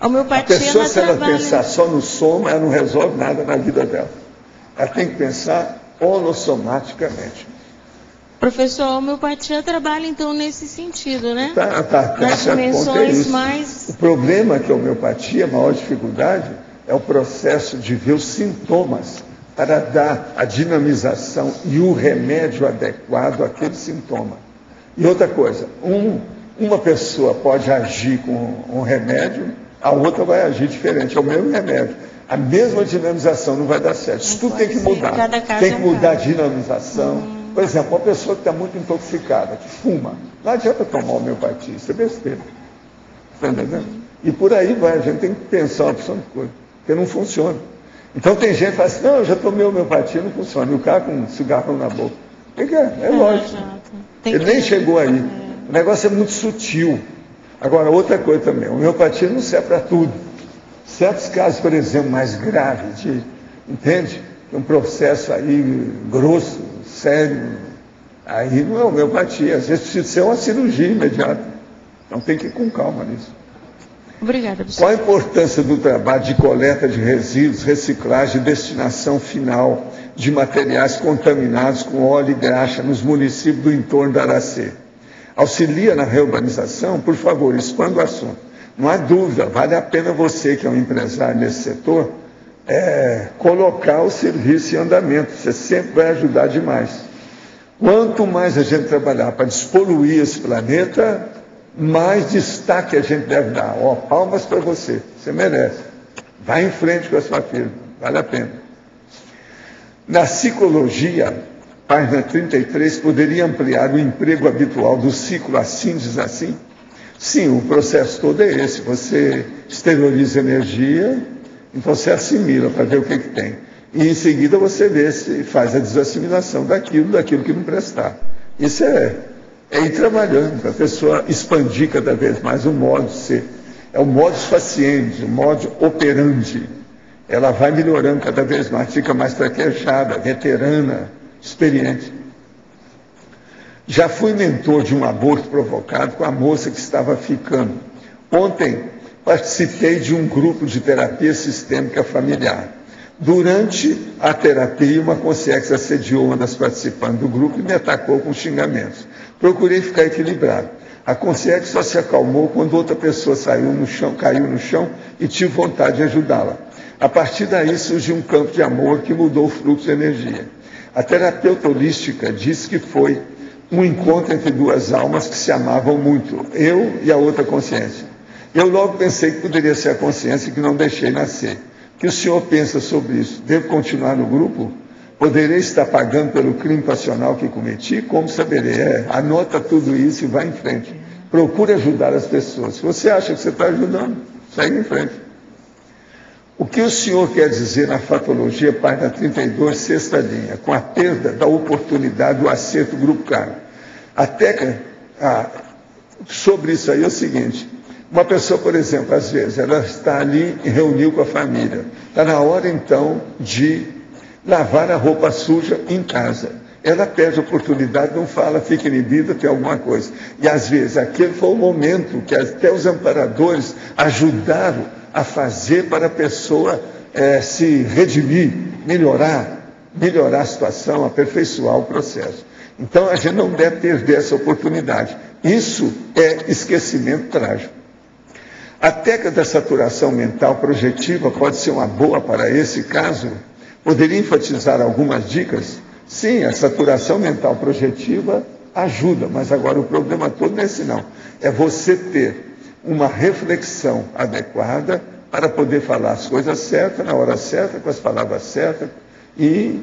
A homeopatia, a pessoa, se ela pensar só no soma, ela não resolve nada na vida dela. Ela tem que pensar holossomaticamente. Professor, a homeopatia trabalha então nesse sentido, né? Nas dimensões mais... O problema é que a homeopatia, a maior dificuldade, é o processo de ver os sintomas para dar a dinamização e o remédio adequado àquele sintoma. E outra coisa, uma pessoa pode agir com um remédio, a outra vai agir diferente, é o mesmo remédio. A mesma dinamização não vai dar certo. Isso tudo tem que mudar. Tem que mudar a dinamização. Por exemplo, uma pessoa que está muito intoxicada, que fuma, não adianta tomar homeopatia, isso é besteira. Está entendendo? E por aí vai, a gente tem que pensar uma opção de coisa, porque não funciona. Então tem gente que fala assim, não, eu já tomei homeopatia, não funciona. E o cara com um cigarrão na boca. O que é? É lógico. Ele nem chegou aí. O negócio é muito sutil. Agora, outra coisa também, a homeopatia não serve para tudo. Certos casos, por exemplo, mais graves, entende? Um processo aí grosso, sério, aí não é homeopatia. Às vezes precisa ser uma cirurgia imediata. Então tem que ir com calma nisso. Obrigada, professor. Qual a importância do trabalho de coleta de resíduos, reciclagem e destinação final de materiais contaminados com óleo e graxa nos municípios do entorno da Aracê? Auxilia na reurbanização? Por favor, expanda o assunto. Não há dúvida, vale a pena você, que é um empresário nesse setor, colocar o serviço em andamento. Você sempre vai ajudar demais. Quanto mais a gente trabalhar para despoluir esse planeta, mais destaque a gente deve dar. Palmas para você, você merece. Vai em frente com a sua firma, vale a pena. Na psicologia, página 33, poderia ampliar o emprego habitual do ciclo assim, diz assim? Sim, o processo todo é esse. Você exterioriza energia, então você assimila para ver o que tem. E em seguida você vê se faz a desassimilação daquilo que não prestar. Isso é ir trabalhando para a pessoa expandir cada vez mais o modo de ser. É o modus faciente, o modo operandi. Ela vai melhorando cada vez mais, fica mais traquejada, veterana, experiente. Já fui mentor de um aborto provocado com a moça que estava ficando. Ontem participei de um grupo de terapia sistêmica familiar. Durante a terapia, uma consciência assediou uma das participantes do grupo e me atacou com xingamentos. Procurei ficar equilibrado. A consciência só se acalmou quando outra pessoa caiu no chão e tive vontade de ajudá-la. A partir daí surgiu um campo de amor que mudou o fluxo de energia. A terapeuta holística disse que foi um encontro entre duas almas que se amavam muito, eu e a outra consciência. Eu logo pensei que poderia ser a consciência que não deixei nascer. O que o senhor pensa sobre isso? Devo continuar no grupo? Poderei estar pagando pelo crime passional que cometi? Como saberei? Anota tudo isso e vai em frente. Procure ajudar as pessoas. Se você acha que você está ajudando, segue em frente. O que o senhor quer dizer na fatologia, página 32, sexta linha, com a perda da oportunidade do acerto grupo caro? A técnica sobre isso aí é o seguinte: uma pessoa, por exemplo, às vezes, ela está ali e reuniu com a família. Está na hora, então, de lavar a roupa suja em casa. Ela perde a oportunidade, não fala, fica inibida, tem alguma coisa. E, às vezes, aquele foi o momento que até os amparadores ajudaram a fazer para a pessoa se redimir, melhorar a situação, aperfeiçoar o processo. Então, a gente não deve perder essa oportunidade. Isso é esquecimento trágico. A técnica da saturação mental projetiva pode ser uma boa para esse caso? Poderia enfatizar algumas dicas? Sim, a saturação mental projetiva ajuda, mas agora o problema todo não é esse não. É você ter uma reflexão adequada para poder falar as coisas certas, na hora certa, com as palavras certas e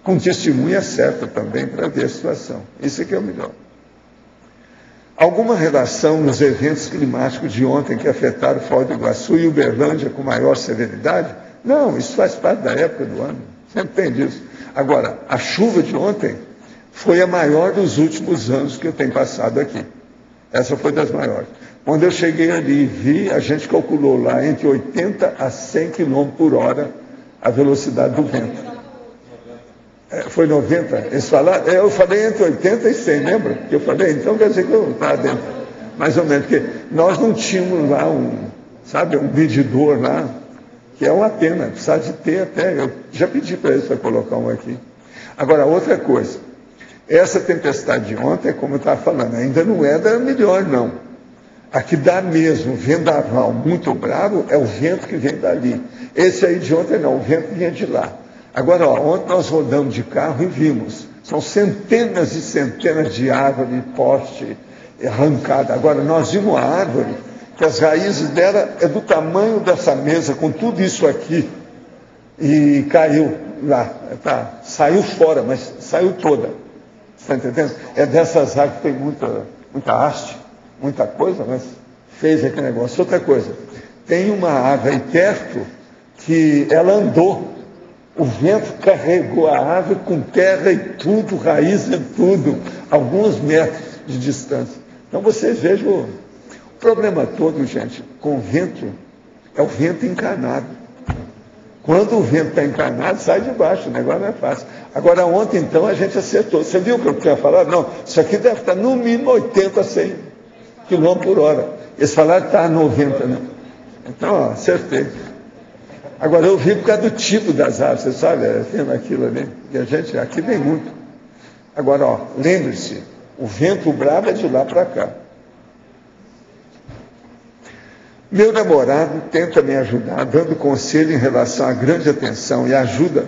com testemunha certa também para ver a situação. Isso aqui é o melhor. Alguma relação nos eventos climáticos de ontem que afetaram Foz do Iguaçu e Uberlândia com maior severidade? Não, isso faz parte da época do ano, sempre tem disso. Agora, a chuva de ontem foi a maior dos últimos anos que eu tenho passado aqui. Essa foi das maiores. Quando eu cheguei ali e vi, a gente calculou lá entre 80 a 100 km por hora a velocidade do vento. Foi 90? Eles falaram, eu falei entre 80 e 100, lembra? Que eu falei, então quer dizer que eu estava dentro. Mais ou menos, porque nós não tínhamos lá um medidor lá, que é uma pena, precisa de ter até. Eu já pedi para eles para colocar um aqui. Agora, outra coisa, Essa tempestade de ontem, como eu estava falando, ainda não é da melhor, não. A que dá mesmo vendaval muito bravo é o vento que vem dali. Esse aí de ontem não, o vento vinha de lá. Agora, ontem nós rodamos de carro e vimos. São centenas e centenas de árvores, poste, arrancada. Agora, nós vimos uma árvore que as raízes dela é do tamanho dessa mesa, com tudo isso aqui, e caiu lá. Tá, saiu fora, mas saiu toda. Está entendendo? É dessas árvores que tem muita haste, muita coisa, mas fez aquele negócio. Outra coisa, tem uma árvore aí perto que ela andou. O vento carregou a árvore com terra e tudo, raiz e tudo, alguns metros de distância. Então vocês vejam, o problema todo, gente, com o vento, é o vento encarnado. Quando o vento está encarnado, sai de baixo, o negócio não é fácil. Agora, ontem, então, a gente acertou. Você viu o que eu tinha falado? Não, isso aqui deve estar no mínimo 80 a 100 km por hora. Eles falaram que está a 90, né? Então, ó, acertei. Agora, eu vi por causa do tipo das árvores, você sabe, vendo aquilo ali. E a gente, aqui vem muito. Agora, ó, lembre-se, o vento bravo é de lá para cá. Meu namorado tenta me ajudar, dando conselho em relação à grande atenção e ajuda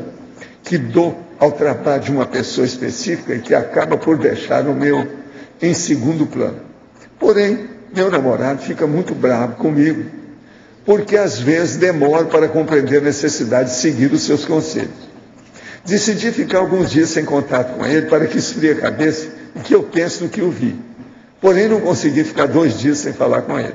que dou ao tratar de uma pessoa específica e que acaba por deixar o meu em segundo plano. Porém, meu namorado fica muito bravo comigo, porque às vezes demoro para compreender a necessidade de seguir os seus conselhos. Decidi ficar alguns dias sem contato com ele para que esfrie a cabeça e que eu pense no que eu vi. Porém, não consegui ficar 2 dias sem falar com ele.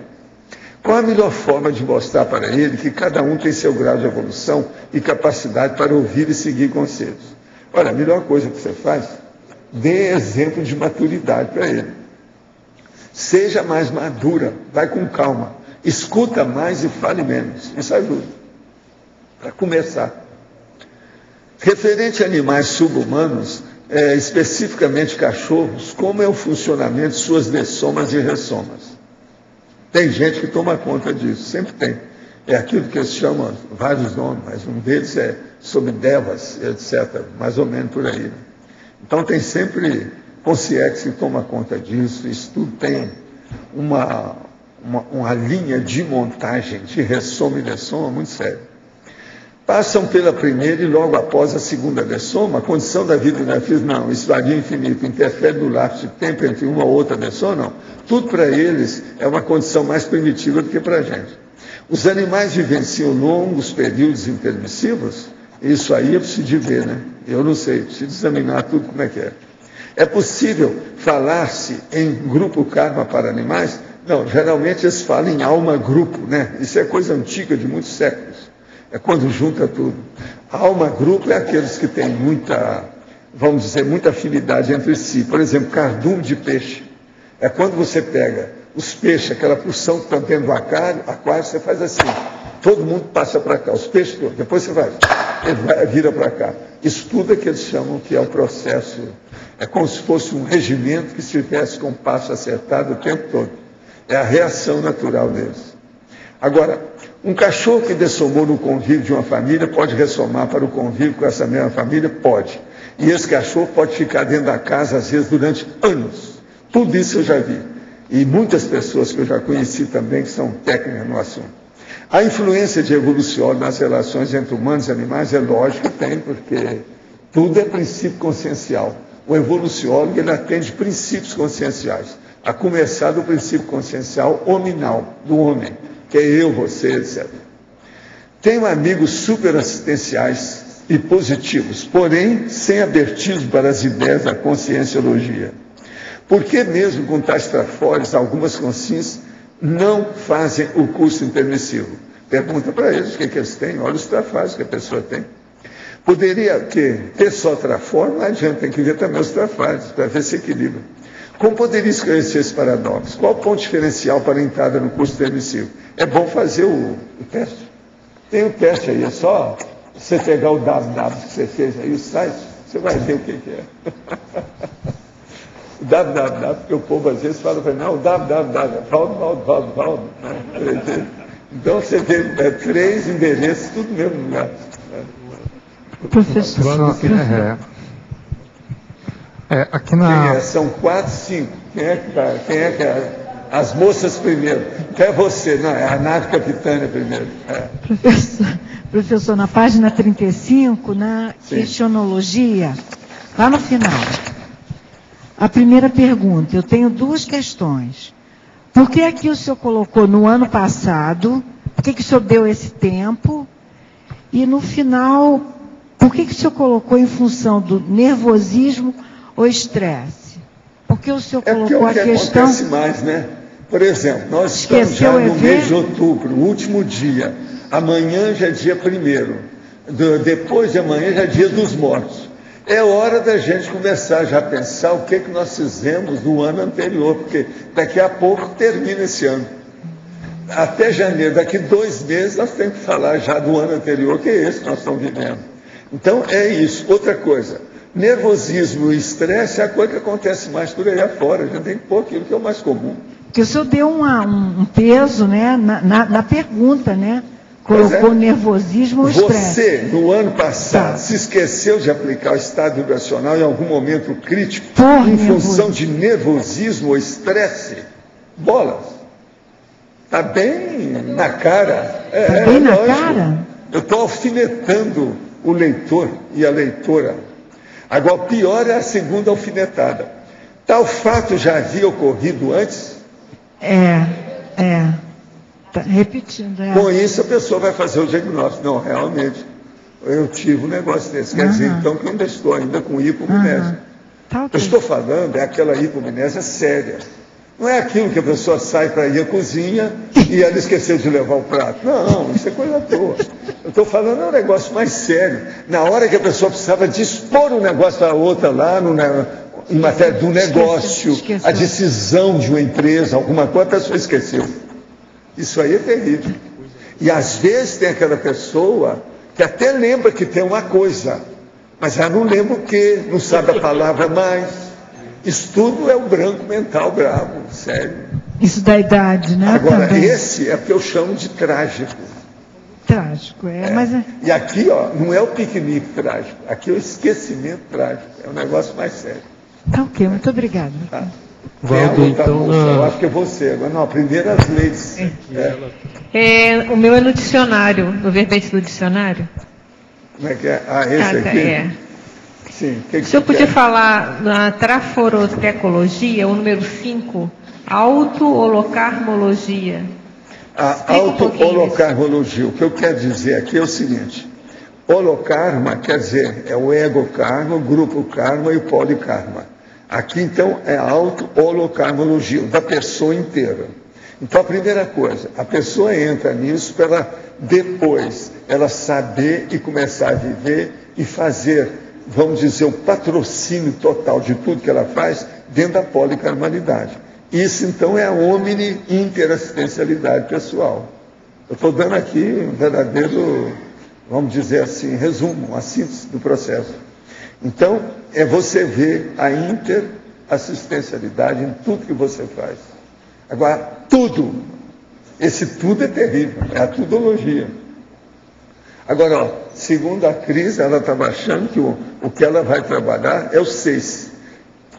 Qual a melhor forma de mostrar para ele que cada um tem seu grau de evolução e capacidade para ouvir e seguir conselhos? Olha, a melhor coisa que você faz, dê exemplo de maturidade para ele. Seja mais madura, vai com calma, escuta mais e fale menos. Isso ajuda, para começar. Referente a animais subhumanos, especificamente cachorros, como é o funcionamento de suas dessomas e ressomas? Tem gente que toma conta disso, sempre tem. É aquilo que eles chamam, vários nomes, mas um deles é sobre devas, etc., mais ou menos por aí. Né? Então tem sempre consciência que toma conta disso, isso tudo tem uma linha de montagem de ressoma e dessoma muito séria. Passam pela primeira e logo após a segunda dessoma, a condição da vida da filha, não, isso varia infinito, interfere no lapso de tempo entre uma ou outra dessoma, não. Tudo para eles é uma condição mais primitiva do que para a gente. Os animais vivenciam longos períodos intermissivos, isso aí eu preciso de ver, né? Eu não sei, preciso examinar tudo como é que é. É possível falar-se em grupo karma para animais? Não, geralmente eles falam em alma-grupo, né? Isso é coisa antiga de muitos séculos. É quando junta tudo. A alma-grupo é aqueles que têm muita, vamos dizer, muita afinidade entre si. Por exemplo, cardume de peixe. É quando você pega os peixes, aquela porção que está dentro do aquário, você faz assim. Todo mundo passa para cá, os peixes todos. Depois você vai, ele vira para cá. Isso tudo é que eles chamam que é o processo. É como se fosse um regimento que estivesse com o passo acertado o tempo todo. É a reação natural deles. Agora, um cachorro que dessomou no convívio de uma família pode ressomar para o convívio com essa mesma família? Pode. E esse cachorro pode ficar dentro da casa, às vezes, durante anos. Tudo isso eu já vi. E muitas pessoas que eu já conheci também, que são técnicas no assunto. A influência de evolução nas relações entre humanos e animais é lógico que tem, porque tudo é princípio consciencial. O evoluciólogo, ele atende princípios conscienciais, a começar do princípio consciencial hominal, do homem, que é eu, você, etc. Tenho amigos super assistenciais e positivos, porém sem abertismo para as ideias da conscienciologia. Por que mesmo com tais trafores, algumas consciências não fazem o curso intermissivo? Pergunta para eles o que eles têm, olha os trafores que a pessoa tem. Poderia ter só trafor, não adianta, tem que ver também os trafores, para ver se equilibra. Como poderia esclarecer esse paradoxo? Qual o ponto diferencial para a entrada no curso intermissivo? É bom fazer o teste. Tem o teste aí, é só você pegar o www que você fez aí, o site, você vai ver o que é. O www, porque o povo às vezes fala para mim, não, o www, Valdo. Então você vê 3 endereços, tudo no mesmo lugar. Professor, Aqui na... Quem é? São 4, 5. Quem é que tá? Quem é que é? As moças primeiro. Até você, não, é a Nath Capitânia primeiro. Professor, na página 35, na questionologia, lá no final, a primeira pergunta, eu tenho duas questões. Por que aqui o senhor colocou no ano passado? Por que o senhor deu esse tempo? E no final, por que o senhor colocou em função do nervosismo ou estresse? Por que o senhor colocou a questão... acontece mais, né? Por exemplo, nós estamos já no mês de outubro, o último dia. Amanhã já é dia 1º. Depois de amanhã já é dia dos mortos. É hora da gente começar já a pensar o que nós fizemos no ano anterior, porque daqui a pouco termina esse ano. Até janeiro, daqui 2 meses, nós temos que falar já do ano anterior, que é esse que nós estamos vivendo. Então, é isso. Outra coisa, nervosismo e estresse é a coisa que acontece mais por aí afora. A gente tem que pôr aquilo que é o mais comum. Que o senhor deu um peso, né, na pergunta, né? Colocou nervosismo ou estresse. Você, no ano passado, se esqueceu de aplicar o estado vibracional em algum momento crítico, em função de nervosismo ou estresse? Bolas. Está bem na cara. Está bem na cara? Eu estou alfinetando o leitor e a leitora. Agora, o pior é a segunda alfinetada. Tal fato já havia ocorrido antes? Tá repetindo. Com isso, a pessoa vai fazer o diagnóstico. Não, realmente, eu tive um negócio desse. Quer dizer, então, que eu ainda estou com hipomnésia. Eu estou falando, é aquela hipomnésia séria. Não é aquilo que a pessoa sai para ir à cozinha e ela esqueceu de levar o prato. Não, isso é coisa boa. Eu estou falando é um negócio mais sério. Na hora que a pessoa precisava dispor um negócio da outra lá, em matéria do negócio, a decisão de uma empresa, alguma coisa, a pessoa esqueceu. Isso aí é terrível. E às vezes tem aquela pessoa que até lembra que tem uma coisa, mas já não lembra o quê, não sabe a palavra mais. Isso tudo é o branco mental bravo, sério. Isso da idade, né? Agora, também. Esse é o que eu chamo de trágico. Trágico, mas... E aqui, não é o piquenique trágico, aqui é o esquecimento trágico, é um negócio mais sério. Tá ok, muito obrigada. Valdo, então... Eu acho que é você. Agora, não, primeiro as leis. O meu é no dicionário, no verbete do dicionário. Como é que é? Esse aqui? Sim. O senhor podia falar na traforotecologia, o número 5, auto-holocarmologia. A auto-holocarmologia, o que eu quero dizer aqui é o seguinte: holokarma quer dizer, é o ego-karma, o grupo-karma e o polikarma. Aqui, então, é a auto-holocarmologia, da pessoa inteira. Então, a primeira coisa, a pessoa entra nisso para depois ela saber e começar a viver e fazer, vamos dizer, o patrocínio total de tudo que ela faz dentro da policarmalidade. Isso, então, é a omni-interassistencialidade pessoal. Eu estou dando aqui um verdadeiro, vamos dizer assim, resumo, uma síntese do processo. Então, é você ver a interassistencialidade em tudo que você faz. Agora, tudo, esse tudo é terrível, é a tudologia. Agora, segundo a Cris, ela estava achando que o que ela vai trabalhar é o 6,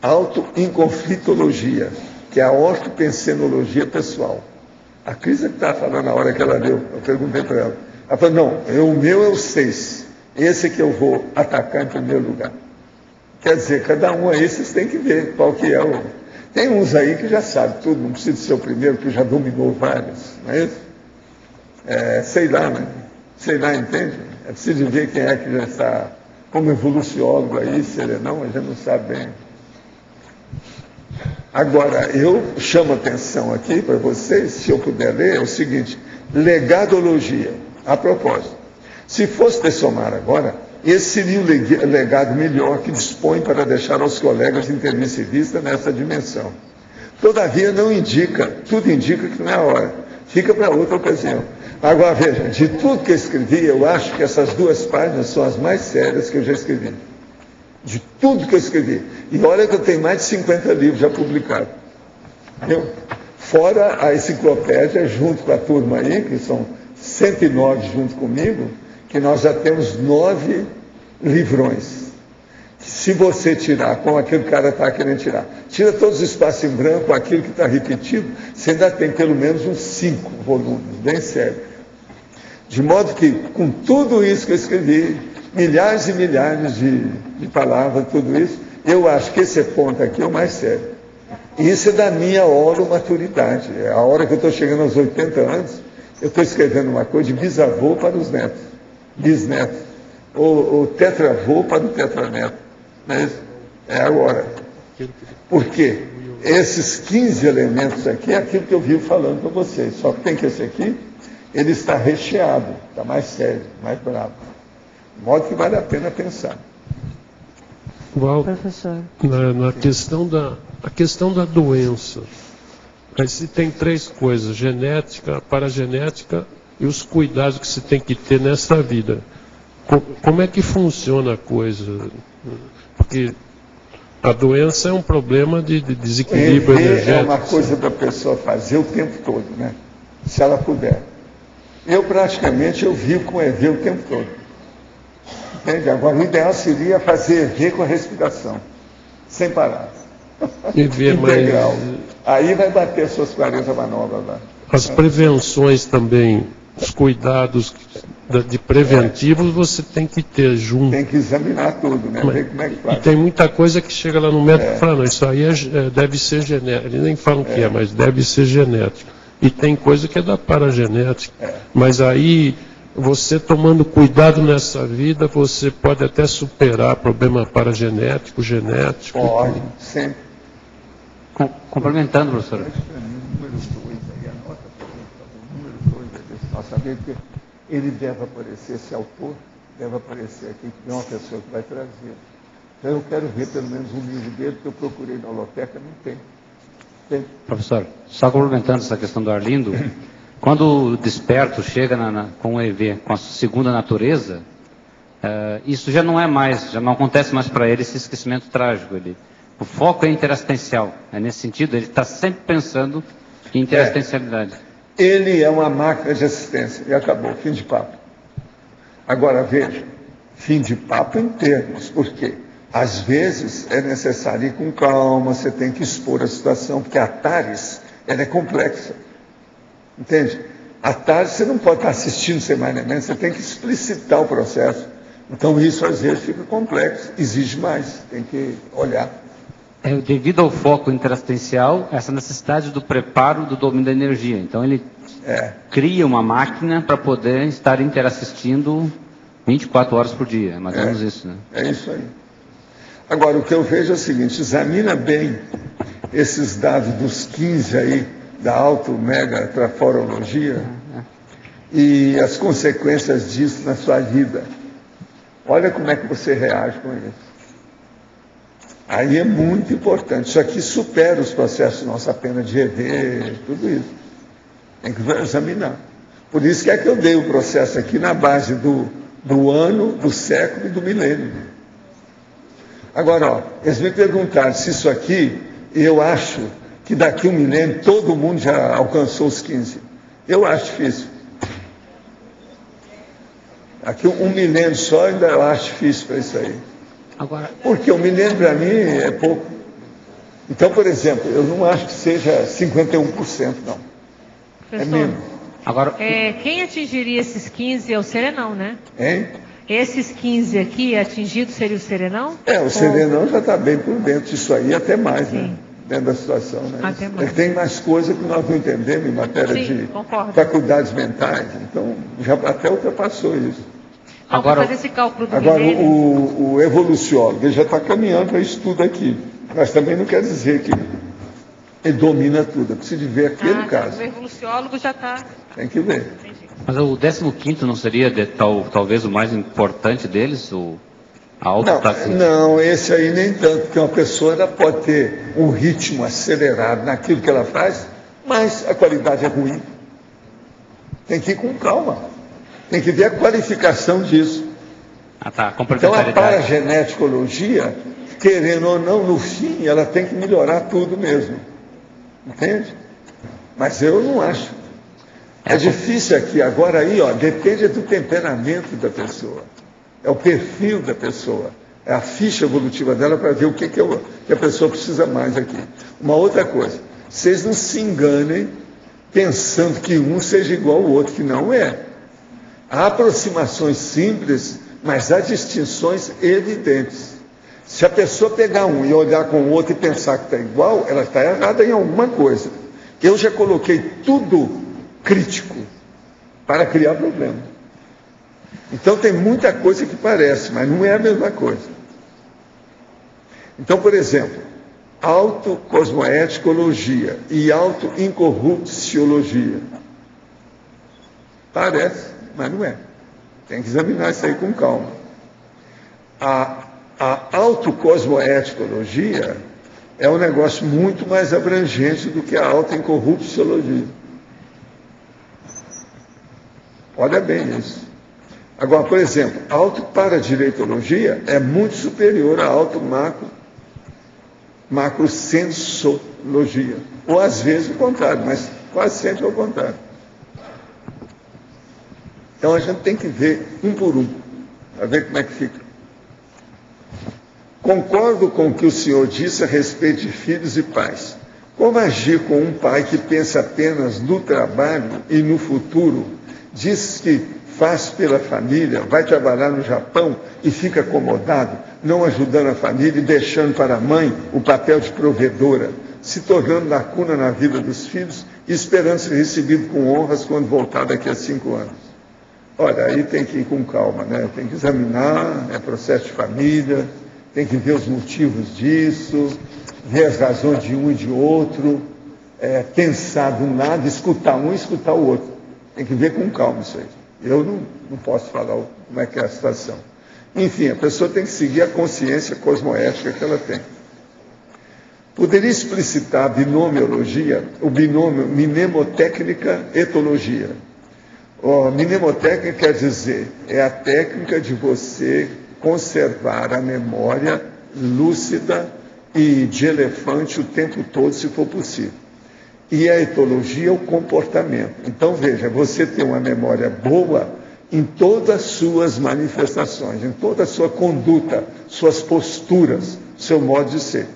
auto-inconflitologia, que é a ortopensenologia pessoal. A Cris é que estava falando na hora que ela deu, eu perguntei para ela. Ela falou, não, o meu é o 6, esse que eu vou atacar em primeiro lugar. Quer dizer, cada um aí vocês têm que ver qual que é o... Tem uns aí que já sabem tudo, não precisa ser o primeiro, que já dominou vários, não é isso? Sei lá, né? Sei lá, entende? É preciso ver quem é que já está como evoluciólogo aí, se ele não, a gente não sabe bem. Agora, eu chamo a atenção aqui para vocês, se eu puder ler, é o seguinte: legadologia. A propósito, se fosse dessomar agora, esse seria o legado melhor que dispõe para deixar aos colegas intermissivistas nessa dimensão. Todavia, não indica, tudo indica que não é a hora. Fica para outra ocasião. Agora, veja, de tudo que eu escrevi, eu acho que essas 2 páginas são as mais sérias que eu já escrevi. De tudo que eu escrevi. E olha que eu tenho mais de 50 livros já publicados. Entendeu? Fora a enciclopédia, junto com a turma aí, que são 109 junto comigo, que nós já temos 9 livrões. Se você tirar, como aquele cara está querendo tirar, tira todos os espaços em branco, aquilo que está repetido, você ainda tem pelo menos uns 5 volumes, bem sério. De modo que, com tudo isso que eu escrevi, milhares e milhares de palavras, tudo isso, eu acho que esse ponto aqui é o mais sério. E isso é da minha maturidade. É a hora que eu estou chegando aos 80 anos, eu estou escrevendo uma coisa de bisavô para os netos, bisnetos, ou tetravô para o tetraneto. Mas é agora. Por quê? Esses 15 elementos aqui é aquilo que eu vivo falando para vocês. Só que tem que esse aqui, ele está recheado, está mais sério, mais bravo. De modo que vale a pena pensar. Professor. Na questão da doença, aí se tem 3 coisas: genética, paragenética e os cuidados que se tem que ter nessa vida. Como é que funciona a coisa? Porque a doença é um problema de desequilíbrio energético. É uma coisa para a pessoa fazer o tempo todo, né? Se ela puder. Eu praticamente vivo com EV o tempo todo. Entende? Agora o ideal seria fazer EV com a respiração, sem parar. EV integral. Aí vai bater as suas 40 manobras lá. As prevenções também, os cuidados de preventivos você tem que ter junto. Tem que examinar tudo, né? Ver como é que faz. E tem muita coisa que chega lá no médico e fala, não, isso aí deve ser genético. Eles nem falam o que é, mas deve ser genético. E tem coisa que é da paragenética. Mas aí, você tomando cuidado nessa vida, você pode até superar problema paragenético, genético. Pode, sempre. Complementando, professor. Número 2 aí, anota para mim, o número 2 desse nosso amigo, porque ele deve aparecer, esse autor deve aparecer aqui, que é uma pessoa que vai trazer. Então eu quero ver pelo menos um livro dele, porque eu procurei na holoteca, não tem. Professor, só complementando essa questão do Arlindo, quando o desperto chega com o EV, com a segunda natureza, isso já não acontece mais para ele esse esquecimento trágico. O foco é interassistencial. É nesse sentido, ele está sempre pensando em interassistencialidade. Ele é uma máquina de assistência. E acabou, fim de papo. Agora, veja, fim de papo em termos. Por quê? Às vezes é necessário ir com calma, você tem que expor a situação, porque a TARES, ela é complexa. Entende? A TARES, você não pode estar assistindo sem mais nem menos, você tem que explicitar o processo. Então, isso às vezes fica complexo, exige mais, tem que olhar. Devido ao foco interassistencial, essa necessidade do preparo do domínio da energia. Então, ele cria uma máquina para poder estar interassistindo 24 horas por dia. É mais ou menos isso, né? É isso aí. Agora, o que eu vejo é o seguinte, examina bem esses dados dos 15 aí, da auto-mega traforologia, e as consequências disso na sua vida. Olha como é que você reage com isso. Aí é muito importante. Isso aqui supera os processos nossa pena de rever, tudo isso. Tem que examinar. Por isso que é que eu dei o processo aqui na base do ano, do século e do milênio. Agora, eles me perguntaram se isso aqui, eu acho que daqui a um milênio todo mundo já alcançou os 15. Eu acho difícil. Aqui um milênio só ainda eu acho difícil para isso aí. Agora, porque um milênio para mim é pouco. Então, por exemplo, eu não acho que seja 51%, não. É menos. Agora, quem atingiria esses 15 é o Serenão, né? Hein? Esses 15 aqui atingidos seria o Serenão? O Serenão já está bem por dentro disso aí, até mais, né? Dentro da situação, né? Até mais. Ele tem mais coisa que nós não entendemos em matéria de faculdades mentais. Então, já até ultrapassou isso. Agora, fazer esse cálculo do agora o evoluciólogo, ele já está caminhando para isso tudo aqui. Mas também não quer dizer que ele domina tudo. É preciso ver aquele caso. O evoluciólogo já está... Tem que ver. Mas o 15º não seria talvez o mais importante deles? A autotaxia? Não, esse aí nem tanto, porque uma pessoa ela pode ter um ritmo acelerado naquilo que ela faz, mas a qualidade é ruim. Tem que ir com calma. Tem que ver a qualificação disso. Então, a parageneticologia, querendo ou não, no fim, ela tem que melhorar tudo mesmo. Entende? Mas eu não acho. É difícil aqui. Agora aí, depende do temperamento da pessoa. É o perfil da pessoa. a ficha evolutiva dela para ver o que a pessoa precisa mais aqui. Uma outra coisa, vocês não se enganem pensando que um seja igual ao outro, que não é. Há aproximações simples, mas há distinções evidentes. Se a pessoa pegar um e olhar com o outro e pensar que está igual, ela está errada em alguma coisa. Eu já coloquei tudo crítico para criar problema. Então tem muita coisa que parece, mas não é a mesma coisa. Então, por exemplo, autocosmoeticologia e autoincorrupciologia. Parece, mas não é. Tem que examinar isso aí com calma. A autocosmoeticologia é um negócio muito mais abrangente do que a autoincorrupciologia. Olha bem isso. Agora, por exemplo, a autoparadireitologia é muito superior à macrocensologia. Ou às vezes o contrário, mas quase sempre é o contrário. Então a gente tem que ver um por um, para ver como é que fica. Concordo com o que o senhor disse a respeito de filhos e pais. Como agir com um pai que pensa apenas no trabalho e no futuro, diz que faz pela família, vai trabalhar no Japão e fica acomodado, não ajudando a família e deixando para a mãe o papel de provedora, se tornando lacuna na vida dos filhos e esperando ser recebido com honras quando voltar daqui a 5 anos. Olha, aí tem que ir com calma, né? Tem que examinar, é processo de família, tem que ver os motivos disso, ver as razões de um e de outro, pensar de um lado, escutar um e escutar o outro. Tem que ver com calma isso aí. Eu não posso falar como é que é a situação. Enfim, a pessoa tem que seguir a consciência cosmoética que ela tem. Poderia explicitar a binomiologia, o binômio mnemotécnica-etologia. Mnemotécnica quer dizer, é a técnica de você conservar a memória lúcida e de elefante o tempo todo, se for possível. E a etologia é o comportamento. Então, veja, você tem uma memória boa em todas as suas manifestações, em toda a sua conduta, suas posturas, seu modo de ser.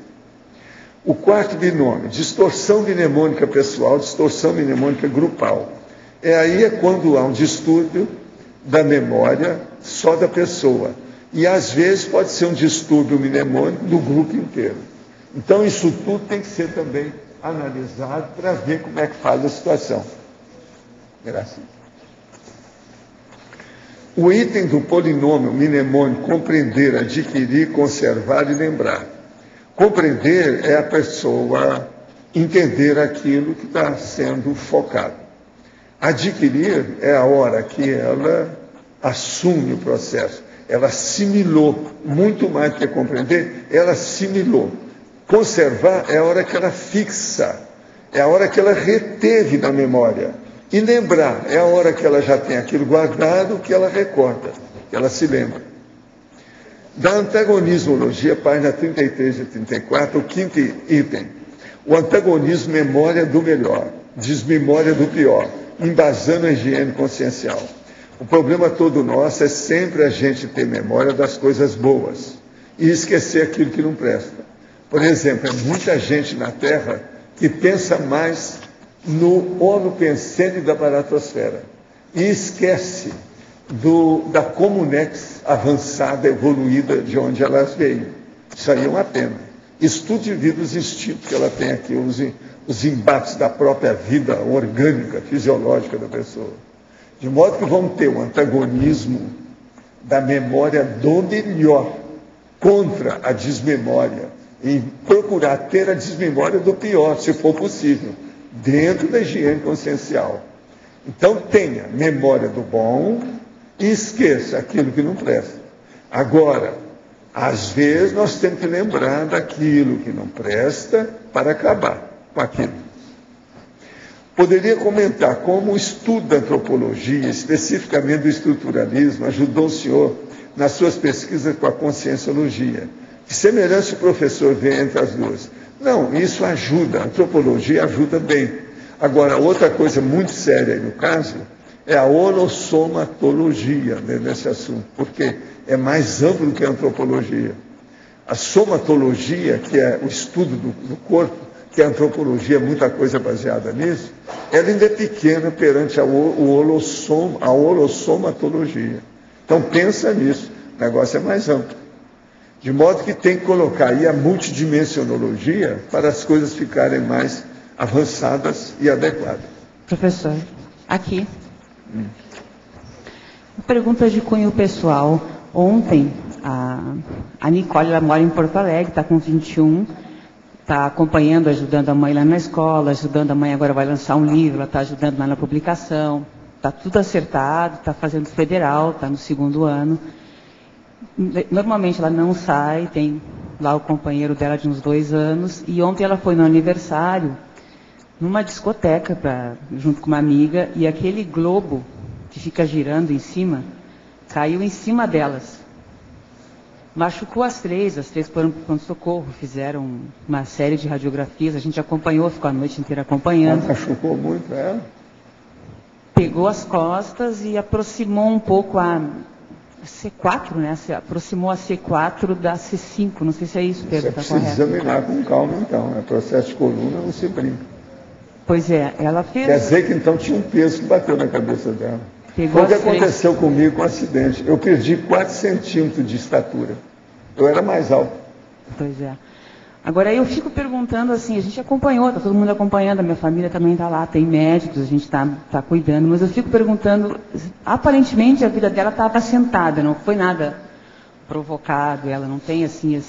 O quarto binômio, distorção mnemônica pessoal, distorção mnemônica grupal. Aí é quando há um distúrbio da memória só da pessoa. E às vezes pode ser um distúrbio mnemônico do grupo inteiro. Então isso tudo tem que ser também analisado para ver como é que faz a situação. Graças. O item do polinômio mnemônico, compreender, adquirir, conservar e lembrar. Compreender é a pessoa entender aquilo que está sendo focado. Adquirir é a hora que ela assume o processo. Ela assimilou, muito mais do que compreender, ela assimilou. Conservar é a hora que ela fixa, é a hora que ela reteve na memória. E lembrar é a hora que ela já tem aquilo guardado, que ela recorda, que ela se lembra. Da antagonismologia, página 33 e 34, o quinto item. O antagonismo, memória do melhor, desmemória do pior, embasando a higiene consciencial. O problema todo nosso é sempre a gente ter memória das coisas boas e esquecer aquilo que não presta. Por exemplo, é muita gente na Terra que pensa mais no onopensene da baratosfera e esquece da Comunex avançada, evoluída, de onde elas veio. Isso aí é uma pena. Estude vida os instintos que ela tem aqui, os embates da própria vida orgânica, fisiológica da pessoa. De modo que vamos ter um antagonismo da memória do melhor contra a desmemória e procurar ter a desmemória do pior, se for possível, dentro da higiene consciencial. Então tenha memória do bom e esqueça aquilo que não presta. Agora, às vezes nós temos que lembrar daquilo que não presta para acabar com aquilo. Poderia comentar como o estudo da antropologia, especificamente do estruturalismo, ajudou o senhor nas suas pesquisas com a conscienciologia. Que semelhança o professor vê entre as duas? Não, isso ajuda, a antropologia ajuda bem. Agora, outra coisa muito séria aí no caso, é a holossomatologia, né, nesse assunto, porque é mais amplo que a antropologia. A somatologia, que é o estudo do corpo, que a antropologia é muita coisa baseada nisso, ela ainda é pequena perante a holossomatologia. Então pensa nisso, o negócio é mais amplo. De modo que tem que colocar aí a multidimensionologia para as coisas ficarem mais avançadas e adequadas. Professor, aqui. Pergunta de cunho pessoal. Ontem, a Nicole, ela mora em Porto Alegre, está com 21, está acompanhando, ajudando a mãe lá na escola, ajudando a mãe, agora vai lançar um livro, ela está ajudando lá na publicação, está tudo acertado, está fazendo federal, está no 2º ano. Normalmente ela não sai, tem lá o companheiro dela de uns 2 anos, e ontem ela foi no aniversário, numa discoteca, junto com uma amiga, e aquele globo que fica girando em cima, caiu em cima delas. Machucou as três foram para o pronto-socorro, fizeram uma série de radiografias, a gente acompanhou, ficou a noite inteira acompanhando. Machucou muito ela? Pegou as costas e aproximou um pouco a C4, né? Aproximou a C4 da C5, não sei se é isso, Pedro, está correto? Você precisa examinar com calma, então. É processo de coluna, não se brinca. Pois é, ela fez... Quer dizer que então tinha um peso que bateu na cabeça dela. Pegou. Foi o que aconteceu comigo com o acidente. Eu perdi 4 centímetros de estatura. Eu era mais alto. Pois é. Agora, eu fico perguntando assim, a gente acompanhou, está todo mundo acompanhando, a minha família também está lá, tem médicos, a gente está cuidando, mas eu fico perguntando, aparentemente a vida dela estava sentada, não foi nada provocado, ela não tem assim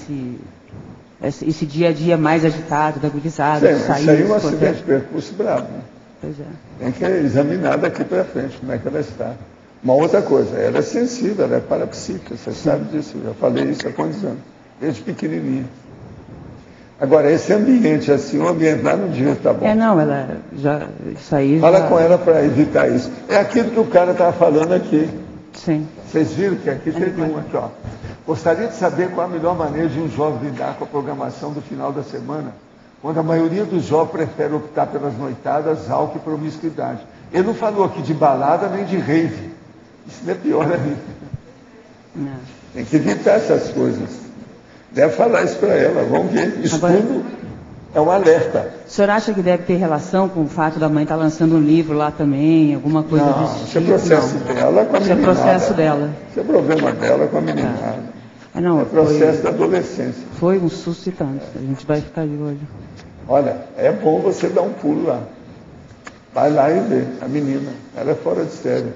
esse dia a dia mais agitado, da gurizada, de sair... Isso aí é um acidente de percurso bravo, né? Pois é. Tem que examinar daqui para frente como é que ela está. Uma outra coisa, ela é sensível, ela é parapsíquica, você sabe disso, eu já falei isso há quantos anos, desde pequenininha. Agora, esse ambiente assim, o ambiente lá não devia estar bom. Não, ela já... Isso aí Fala já... com ela para evitar isso. É aquilo que o cara estava falando aqui. Sim. Vocês viram que aqui teve um aqui, ó. Gostaria de saber qual a melhor maneira de um jovem lidar com a programação do final da semana, quando a maioria dos jovens prefere optar pelas noitadas, álcool e promiscuidade. Ele não falou aqui de balada nem de rave. Isso não é pior ainda. Não. Tem que evitar essas coisas. Deve falar isso para ela, vamos ver. Estudo agora, é um alerta. O senhor acha que deve ter relação com o fato da mãe estar lançando um livro lá também, alguma coisa não, desse tipo? Isso é processo dela com a meninada. Isso é processo dela. Isso é problema dela com a meninada. Não, é processo da adolescência. Foi um susto e tanto. A gente vai ficar de olho. Olha, é bom você dar um pulo lá. Vai lá e vê a menina. Ela é fora de série.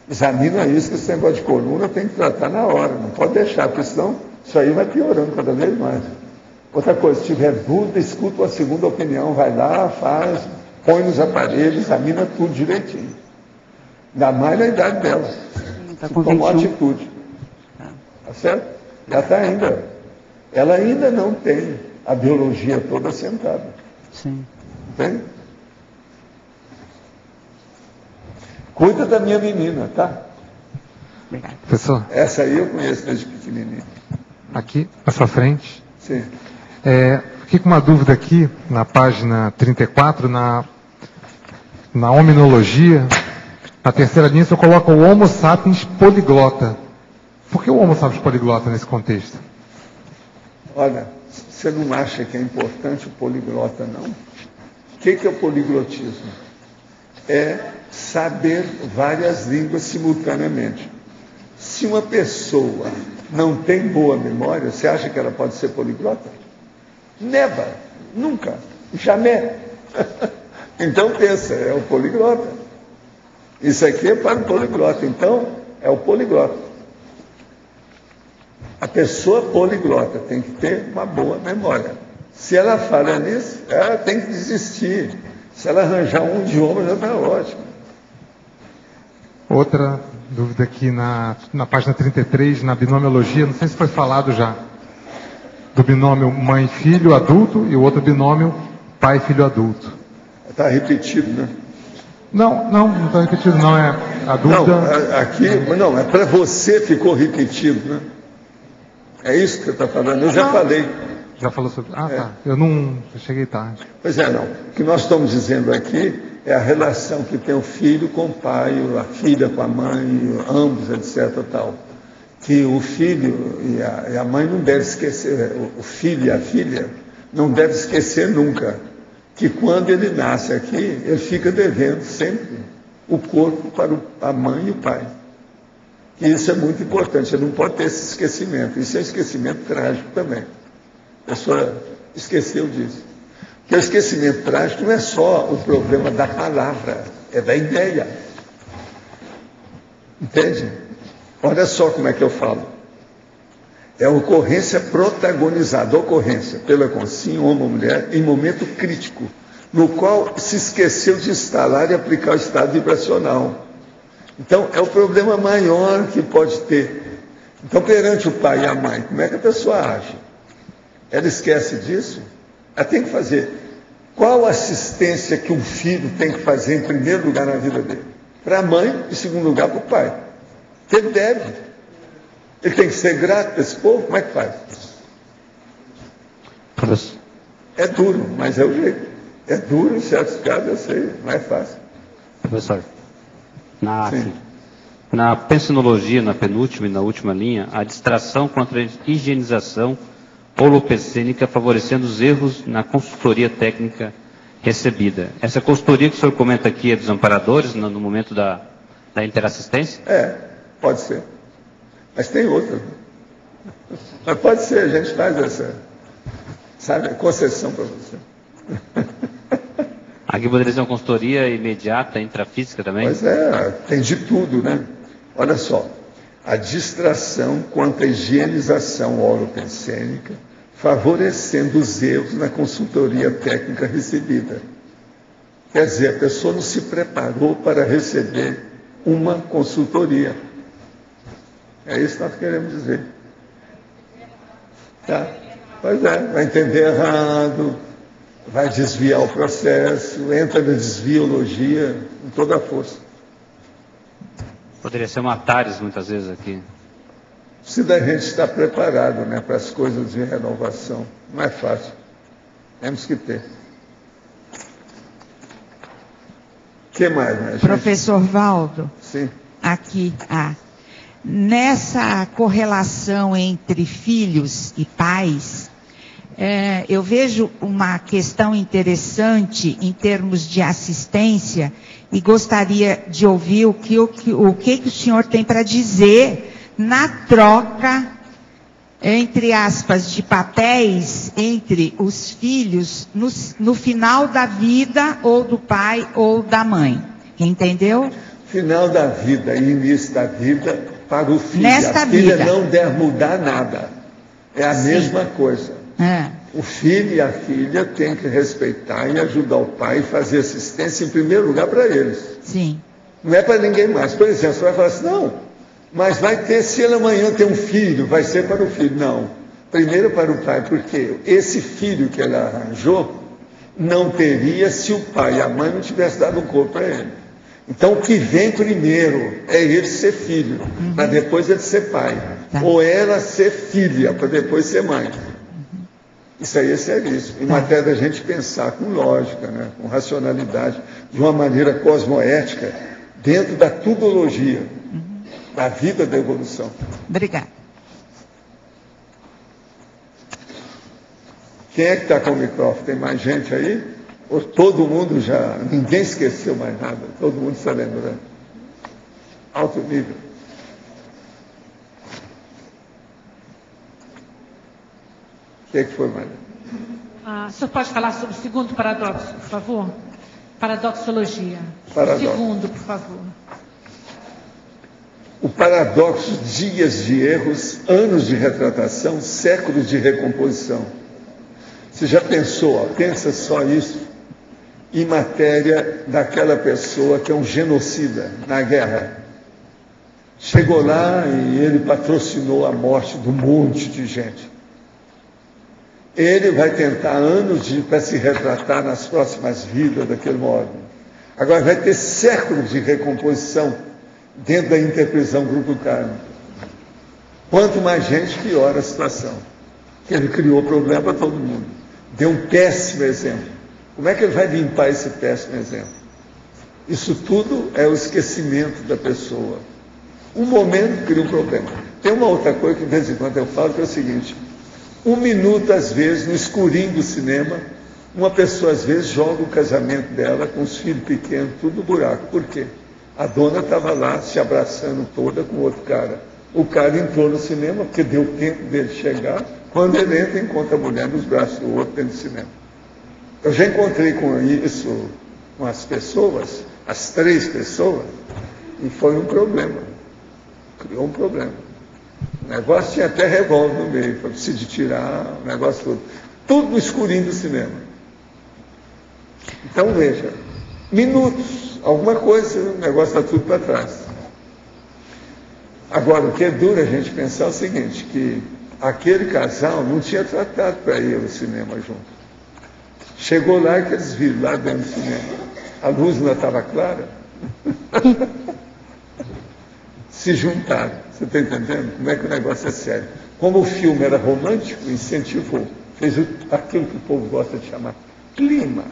Examina isso, que esse negócio de coluna tem que tratar na hora. Não pode deixar, porque senão isso aí vai piorando cada vez mais. Outra coisa, se tiver dúvida, escuta uma segunda opinião. Vai lá, faz, põe nos aparelhos, examina tudo direitinho. Ainda mais na idade dela. Tá com tomou atitude. Tá certo? Já está ainda. Ela ainda não tem a biologia toda assentada. Sim. Entende? Cuida da minha menina, tá? Obrigado. Professor. Essa aí eu conheço desde pequenininha. Aqui, na sua frente. Sim. Fiquei com uma dúvida aqui, na página 34, na hominologia, na terceira linha, você coloca o Homo sapiens poliglota. Por que o Homo sapiens poliglota nesse contexto? Olha, você não acha que é importante o poliglota, não? O que é o poliglotismo? É saber várias línguas simultaneamente. Se uma pessoa não tem boa memória, você acha que ela pode ser poliglota? Never, nunca, jamais. Então pensa, é o poliglota. Isso aqui é para o poliglota, então é o poliglota. A pessoa poliglota tem que ter uma boa memória. Se ela falha nisso, ela tem que desistir. Se ela arranjar um idioma, já está ótimo. Outra dúvida aqui na página 33, na binomiologia, não sei se foi falado já, do binômio mãe-filho adulto e o outro binômio pai-filho adulto. Está repetido, né? Não está repetido, não. É a dúvida... Não, aqui, não, é para você ficou repetido, né? É isso que você está falando, eu já falei. Já falou sobre... tá. Eu não... Eu cheguei tarde. Pois é, não. O que nós estamos dizendo aqui é a relação que tem o filho com o pai, a filha com a mãe, ambos, etc. Tal. Que o filho e a mãe não devem esquecer, o filho e a filha não devem esquecer nunca, que quando ele nasce aqui, ele fica devendo sempre o corpo para a mãe e o pai. E isso é muito importante, ele não pode ter esse esquecimento. Isso é um esquecimento trágico também. A pessoa esqueceu disso. Porque o esquecimento trágico não é só o problema da palavra, é da ideia. Entende? Olha só como é que eu falo. É a ocorrência protagonizada, ocorrência pela consciência, homem ou mulher, em momento crítico, no qual se esqueceu de instalar e aplicar o estado vibracional. Então, é o problema maior que pode ter. Então, perante o pai e a mãe, como é que a pessoa age? Ela esquece disso? Ela tem que fazer. Qual assistência que um filho tem que fazer em primeiro lugar na vida dele? Para a mãe, em segundo lugar para o pai. Que ele deve. Ele tem que ser grato para esse povo. Como é que faz? É duro, mas é o jeito. É duro em certos casos, eu sei, não é fácil. Professor, na pensinologia, na penúltima e na última linha, a distração contra a higienização holopensênica favorecendo os erros na consultoria técnica recebida. Essa consultoria que o senhor comenta aqui é dos amparadores no momento da interassistência? Pode ser. Mas tem outra. Mas pode ser, a gente faz essa, sabe, concessão para você. Aqui poderia ser uma consultoria imediata, intrafísica também? Pois é, tem de tudo, né? Olha só, a distração quanto à higienização holopensênica, favorecendo os erros na consultoria técnica recebida. Quer dizer, a pessoa não se preparou para receber uma consultoria. É isso que nós queremos dizer. Tá? Pois é, vai entender errado, vai desviar o processo, entra na desviologia com toda a força. Poderia ser uma Atares muitas vezes aqui. Precisa da gente estar preparado, né, para as coisas de renovação. Não é fácil. Temos que ter. O que mais, né, gente? Professor Valdo. Sim. Aqui, nessa correlação entre filhos e pais, eu vejo uma questão interessante em termos de assistência e gostaria de ouvir o que o senhor tem para dizer na troca, entre aspas, de papéis entre os filhos no final da vida, ou do pai ou da mãe. Entendeu? Final da vida e início da vida para o filho. Nesta a filha vida não deve mudar nada. É a mesma coisa. O filho e a filha têm que respeitar e ajudar o pai e fazer assistência em primeiro lugar para eles. Sim. Não é para ninguém mais. Por exemplo, você vai falar assim, não, mas vai ter, se ele amanhã tem um filho, vai ser para o filho. Não. Primeiro para o pai, porque esse filho que ele arranjou não teria se o pai e a mãe não tivessem dado um corpo para ele. Então, o que vem primeiro é ele ser filho, para depois ele ser pai. Ou ela ser filha, para depois ser mãe. Isso aí é seríssimo. Em matéria da gente pensar com lógica, né, com racionalidade, de uma maneira cosmoética, dentro da tudologia, da vida da evolução. Obrigada. Quem é que está com o microfone? Tem mais gente aí? Ou todo mundo já, ninguém esqueceu mais nada, todo mundo está lembrando. Alto nível. O que foi, Maria? O senhor pode falar sobre o segundo paradoxo, por favor? Paradoxologia. Paradoxo. O segundo, por favor. O paradoxo, dias de erros, anos de retratação, séculos de recomposição. Você já pensou, ó, pensa só isso, em matéria daquela pessoa que é um genocida na guerra. Chegou lá e ele patrocinou a morte de um monte de gente. Ele vai tentar anos para se retratar nas próximas vidas daquele modo. Agora vai ter séculos de recomposição dentro da interpretação grupo kármico. Quanto mais gente, pior a situação. Ele criou problema para todo mundo. Deu um péssimo exemplo. Como é que ele vai limpar esse péssimo exemplo? Isso tudo é o esquecimento da pessoa. Um momento cria um problema. Tem uma outra coisa que de vez em quando eu falo, que é o seguinte: 1 minuto, às vezes, no escurinho do cinema, uma pessoa, às vezes, joga o casamento dela com os filhos pequenos, tudo no buraco. Por quê? A dona estava lá se abraçando toda com outro cara. O cara entrou no cinema, porque deu tempo dele chegar. Quando ele entra, encontra a mulher nos braços do outro dentro do cinema. Eu já encontrei com isso, com as pessoas, as 3 pessoas, e foi um problema. Criou um problema. O negócio tinha até revólver no meio, foi preciso tirar o negócio todo. Tudo no escurinho do cinema. Então, veja, minutos, alguma coisa, o negócio está tudo para trás. Agora, o que é duro a gente pensar é o seguinte, que aquele casal não tinha tratado para ir ao cinema junto. Chegou lá que eles viram lá dentro do cinema. A luz não estava clara. Se juntaram. Você está entendendo? Como é que o negócio é sério? Como o filme era romântico, incentivou. Fez aquilo que o povo gosta de chamar clima.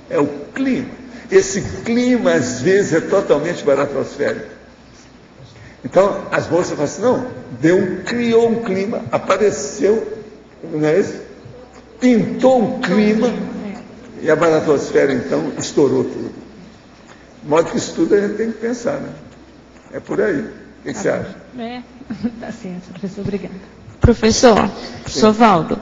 É o clima. Esse clima, às vezes, é totalmente baratosférico. Então, as moças falam assim, não, criou um clima, apareceu, não é isso? Pintou um clima, e a baratosfera, então, estourou tudo. De modo que isso tudo a gente tem que pensar, né? É por aí. O que você acha? Tá certo, professor, obrigada. Professor Valdo,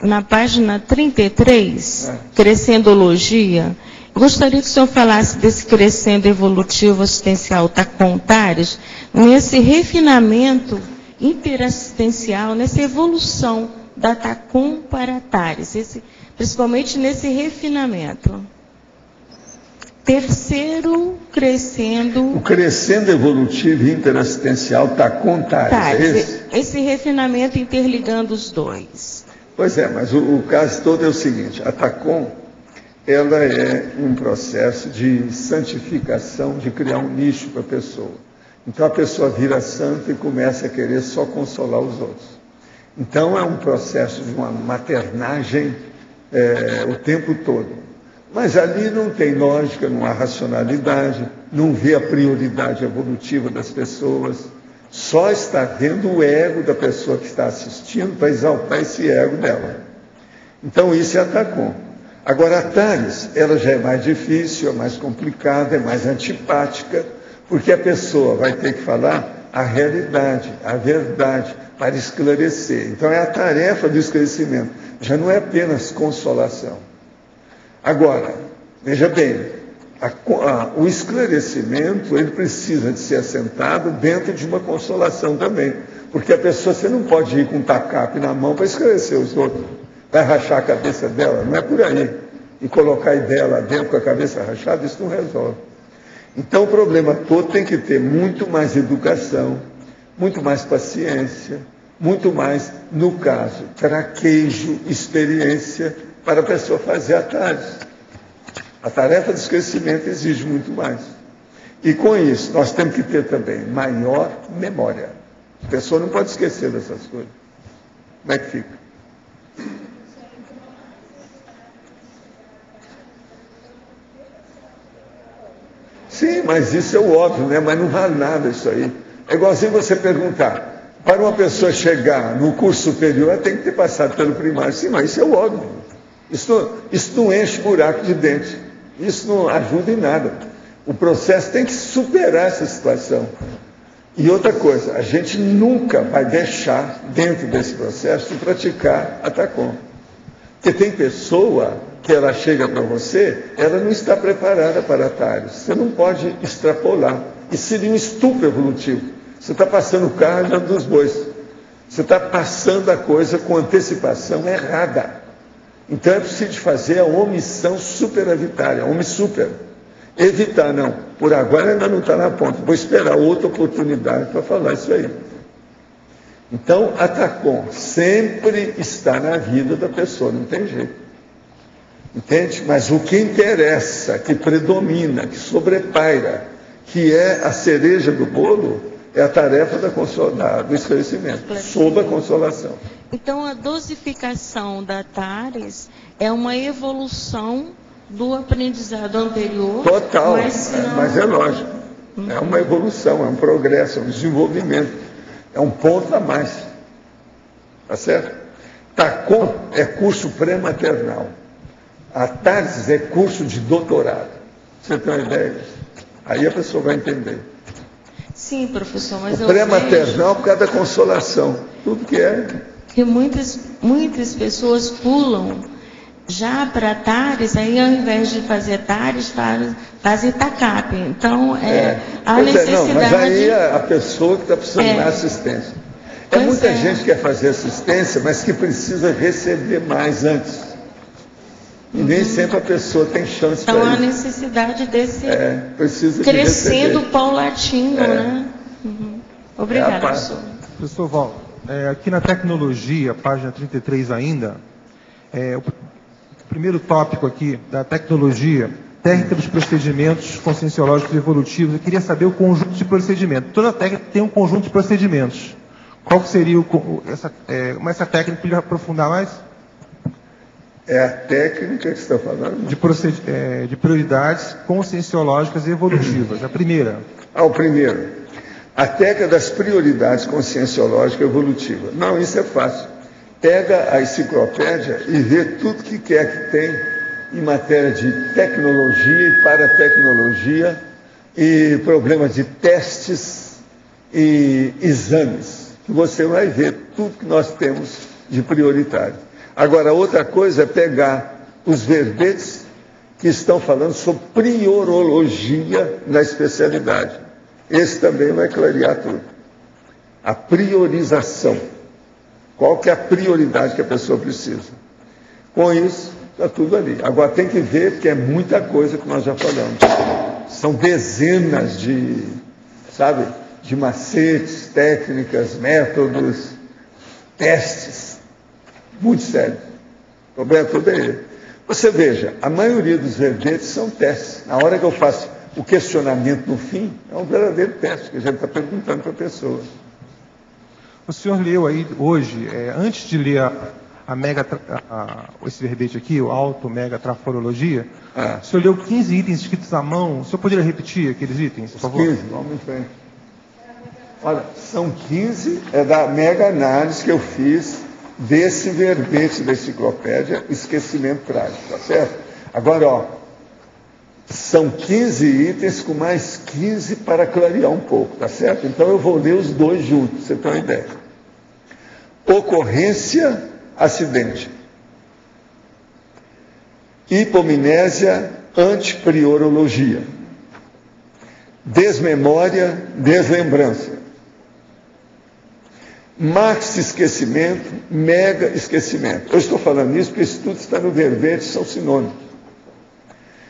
na página 33, Crescendologia, gostaria que o senhor falasse desse crescendo evolutivo assistencial TACOM-TARES, nesse refinamento interassistencial, nessa evolução da TACOM para TARES, principalmente nesse refinamento. Terceiro, crescendo... O crescendo evolutivo interassistencial TACOM-TARES, esse refinamento interligando os dois. Pois é, mas o caso todo é o seguinte, a TACOM, ela é um processo de santificação, de criar um nicho para a pessoa. Então a pessoa vira santa e começa a querer só consolar os outros. Então é um processo de uma maternagem o tempo todo. Mas ali não tem lógica, não há racionalidade, não vê a prioridade evolutiva das pessoas, só está vendo o ego da pessoa que está assistindo para exaltar esse ego dela. Então isso é a TACOM. Agora a TARES, ela já é mais difícil, é mais complicada, é mais antipática, porque a pessoa vai ter que falar a realidade, a verdade, para esclarecer. Então é a tarefa do esclarecimento, já não é apenas consolação. Agora, veja bem, o esclarecimento, ele precisa de ser assentado dentro de uma consolação também, porque a pessoa, você não pode ir com um tacape na mão para esclarecer os outros, vai rachar a cabeça dela, não é por aí, e colocar a ideia lá dentro com a cabeça rachada, isso não resolve. Então o problema todo tem que ter muito mais educação, muito mais paciência, muito mais, no caso, traquejo, experiência, para a pessoa fazer a TARES. A tarefa do esquecimento exige muito mais. E com isso, nós temos que ter também maior memória. A pessoa não pode esquecer dessas coisas. Como é que fica? Sim, mas isso é o óbvio, né? Mas não vale nada isso aí. É igualzinho você perguntar, para uma pessoa chegar no curso superior, ela tem que ter passado pelo primário. Sim, mas isso é o óbvio. Isso não enche buraco de dente. Isso não ajuda em nada. O processo tem que superar essa situação. E outra coisa, a gente nunca vai deixar, dentro desse processo, de praticar a TACOM. Porque tem pessoa que ela chega para você, ela não está preparada para a TARES. Você não pode extrapolar. Isso seria um estupro evolutivo. Você está passando o carro diante dos bois. Você está passando a coisa com antecipação errada. Então é preciso fazer a omissão superavitária, super. Evitar, não. Por agora ainda não está na ponta. Vou esperar outra oportunidade para falar isso aí. Então, a TACOM sempre está na vida da pessoa, não tem jeito. Entende? Mas o que interessa, que predomina, que sobrepaira, que é a cereja do bolo, é a tarefa do esclarecimento, sob a consolação. Então, a dosificação da TARES é uma evolução do aprendizado anterior. Total, não... mas é lógico. É uma evolução, é um progresso, é um desenvolvimento. É um ponto a mais. Tá certo? TACOM é curso pré-maternal. A TARES é curso de doutorado. Você tem uma ideia? Aí a pessoa vai entender. Sim, professor, mas o pré-maternal por causa da consolação. Tudo que é. Que muitas pessoas pulam já para TARES, aí ao invés de fazer TARES, fazem TACAP. Então, a necessidade... Não, mas aí a pessoa que está precisando da assistência. Muita gente que quer fazer assistência, mas que precisa receber mais antes. E nem sempre a pessoa tem chance para isso. Então, a necessidade desse precisa crescendo paulatino, né? Obrigada, professor. Professor Val, aqui na tecnologia, página 33 ainda, o primeiro tópico aqui da tecnologia, técnica dos procedimentos conscienciológicos evolutivos, eu queria saber o conjunto de procedimentos. Toda técnica tem um conjunto de procedimentos. Qual que seria essa técnica, podia aprofundar mais? É a técnica que você está falando? De prioridades conscienciológicas evolutivas. A primeira. O primeiro. A técnica das prioridades conscienciológicas evolutivas. Não, isso é fácil. Pega a enciclopédia e vê tudo que quer que tem em matéria de tecnologia e paratecnologia e problemas de testes e exames. Que você vai ver tudo que nós temos de prioritário. Agora, outra coisa é pegar os verbetes que estão falando sobre priorologia na especialidade. Esse também vai clarear tudo. A priorização. Qual que é a prioridade que a pessoa precisa? Com isso, está tudo ali. Agora, tem que ver, porque é muita coisa que nós já falamos. São dezenas de macetes, técnicas, métodos, testes. Muito sério. O problema todo é ele. Você veja, a maioria dos verbetes são testes. Na hora que eu faço o questionamento no fim, é um verdadeiro teste, que a gente está perguntando para a pessoa. O senhor leu aí hoje, antes de ler esse verbete aqui, o auto-mega traforologia, o senhor leu 15 itens escritos à mão. O senhor poderia repetir aqueles itens, por favor? 15, vamos muito bem. Olha, são 15, da mega análise que eu fiz desse verbete da enciclopédia, esquecimento trágico, tá certo? Agora, são 15 itens com mais 15 para clarear um pouco, tá certo? Então eu vou ler os dois juntos, pra você ter uma ideia. Ocorrência, acidente. Hipomnésia, antipriorologia. Desmemória, deslembrança. Max esquecimento, mega esquecimento. Eu estou falando isso porque isso tudo está no verbete, são sinônimos.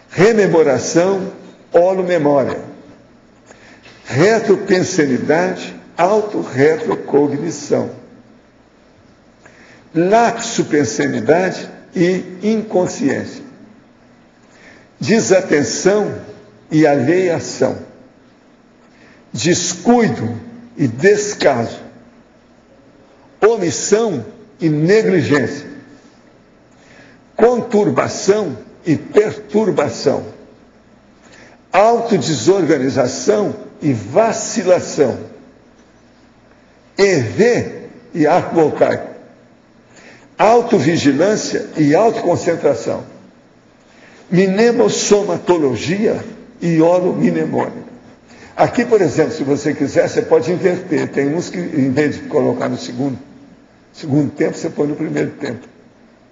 Rememoração, holomemória. Retropensenidade, autorretrocognição. Lapsopensenidade e inconsciência. Desatenção e alheação. Descuido e descaso. Omissão e negligência, conturbação e perturbação, autodesorganização e vacilação, EV e arco voltaico, autovigilância e autoconcentração, mnemosomatologia e holomnemônica. Aqui, por exemplo, se você quiser, você pode inverter. Tem uns que, em vez de colocar no segundo tempo, você põe no primeiro tempo.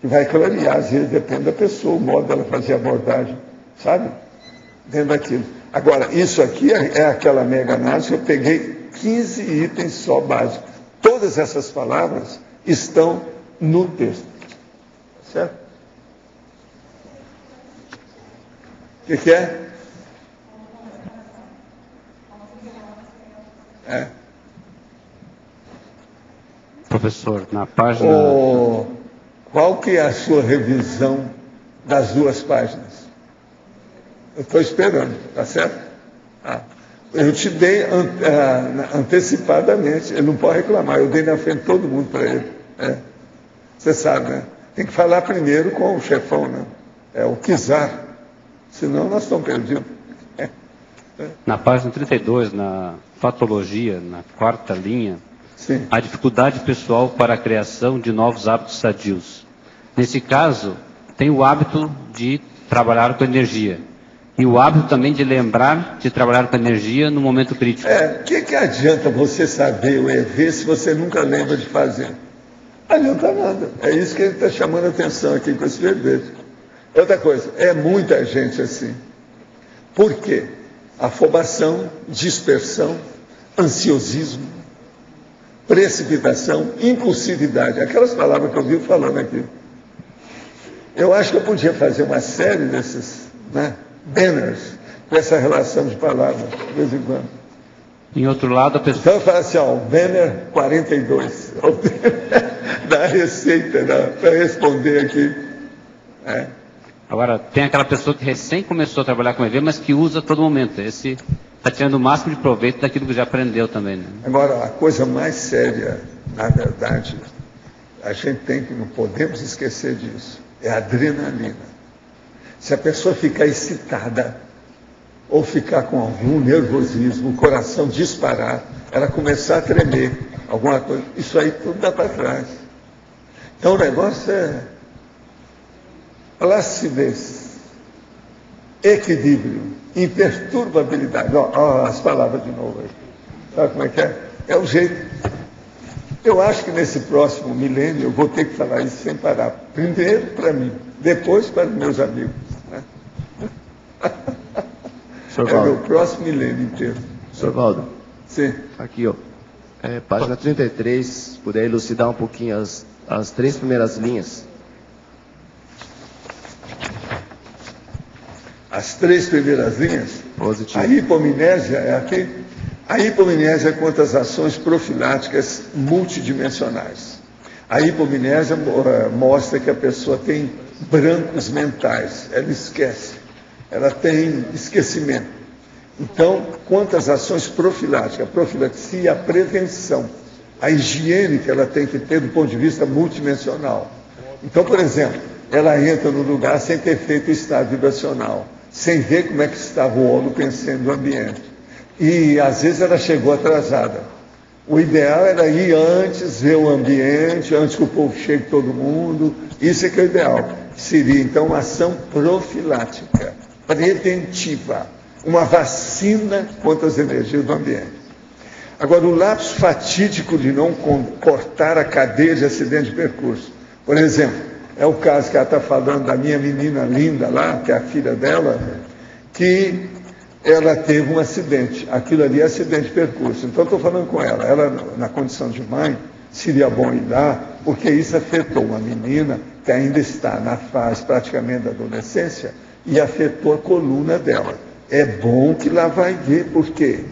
Que vai clarear, às vezes depende da pessoa, o modo dela fazer a abordagem, sabe? Dentro daquilo. Agora, isso aqui é aquela mega análise que eu peguei 15 itens só básicos. Todas essas palavras estão no texto. Certo? O que é? Professor, na página... Qual que é a sua revisão das duas páginas? Eu estou esperando, tá certo? Eu te dei antecipadamente, ele não pode reclamar, eu dei na frente de todo mundo para ele. Você sabe, né? Tem que falar primeiro com o chefão, né? O Kizar. Senão nós estamos perdidos. Na página 32, na patologia, na quarta linha, sim, a dificuldade pessoal para a criação de novos hábitos sadios. Nesse caso, tem o hábito de trabalhar com energia. E o hábito também de lembrar de trabalhar com energia no momento crítico. O que adianta você saber o EV se você nunca lembra de fazer? Não adianta nada. É isso que ele está chamando a atenção aqui com esse verbete. Outra coisa, é muita gente assim. Por quê? Afobação, dispersão, ansiosismo, precipitação, impulsividade. Aquelas palavras que eu vi falando aqui. Eu acho que eu podia fazer uma série desses, né, banners com essa relação de palavras, de vez em quando. Em outro lado, a pessoa... Então eu falo assim, ó, o banner 42, da receita, para responder aqui. Agora, tem aquela pessoa que recém começou a trabalhar com EV, mas que usa a todo momento. Esse está tirando o máximo de proveito daquilo que já aprendeu também. Né? Agora, a coisa mais séria, na verdade, a gente tem que, não podemos esquecer disso, é a adrenalina. Se a pessoa ficar excitada, ou ficar com algum nervosismo, o coração disparar, ela começar a tremer, alguma coisa, isso aí tudo dá para trás. Então o negócio é placidez, equilíbrio, imperturbabilidade. Ó, as palavras de novo aí. Sabe como é que é? É o jeito. Eu acho que nesse próximo milênio eu vou ter que falar isso sem parar. Primeiro para mim, depois para os meus amigos. Né? É o meu próximo milênio inteiro. Sr. Valdo. Sim. Aqui, ó. Página 33, se puder elucidar um pouquinho as três primeiras linhas. As três primeiras linhas? Positivo. A hipomnésia é aqui. A hipomnésia é quanto às ações profiláticas multidimensionais. A hipomnésia mostra que a pessoa tem brancos mentais, ela esquece, ela tem esquecimento. Então, quanto às ações profiláticas, a profilaxia, a prevenção, a higiene que ela tem que ter do ponto de vista multidimensional. Então, por exemplo, ela entra no lugar sem ter feito o estado vibracional, sem ver como é que estava o óleo pensando no ambiente. E, às vezes, ela chegou atrasada. O ideal era ir antes, ver o ambiente, antes que o povo chegue todo mundo. Isso é que é o ideal. Seria, então, uma ação profilática, preventiva, uma vacina contra as energias do ambiente. Agora, o lapso fatídico de não cortar a cadeia de acidente de percurso. Por exemplo, é o caso que ela está falando da minha menina linda lá, que é a filha dela, que ela teve um acidente. Aquilo ali é acidente de percurso. Então, estou falando com ela. Ela, na condição de mãe, seria bom ir lá, porque isso afetou uma menina que ainda está na fase praticamente da adolescência e afetou a coluna dela. É bom que lá vai ver, porque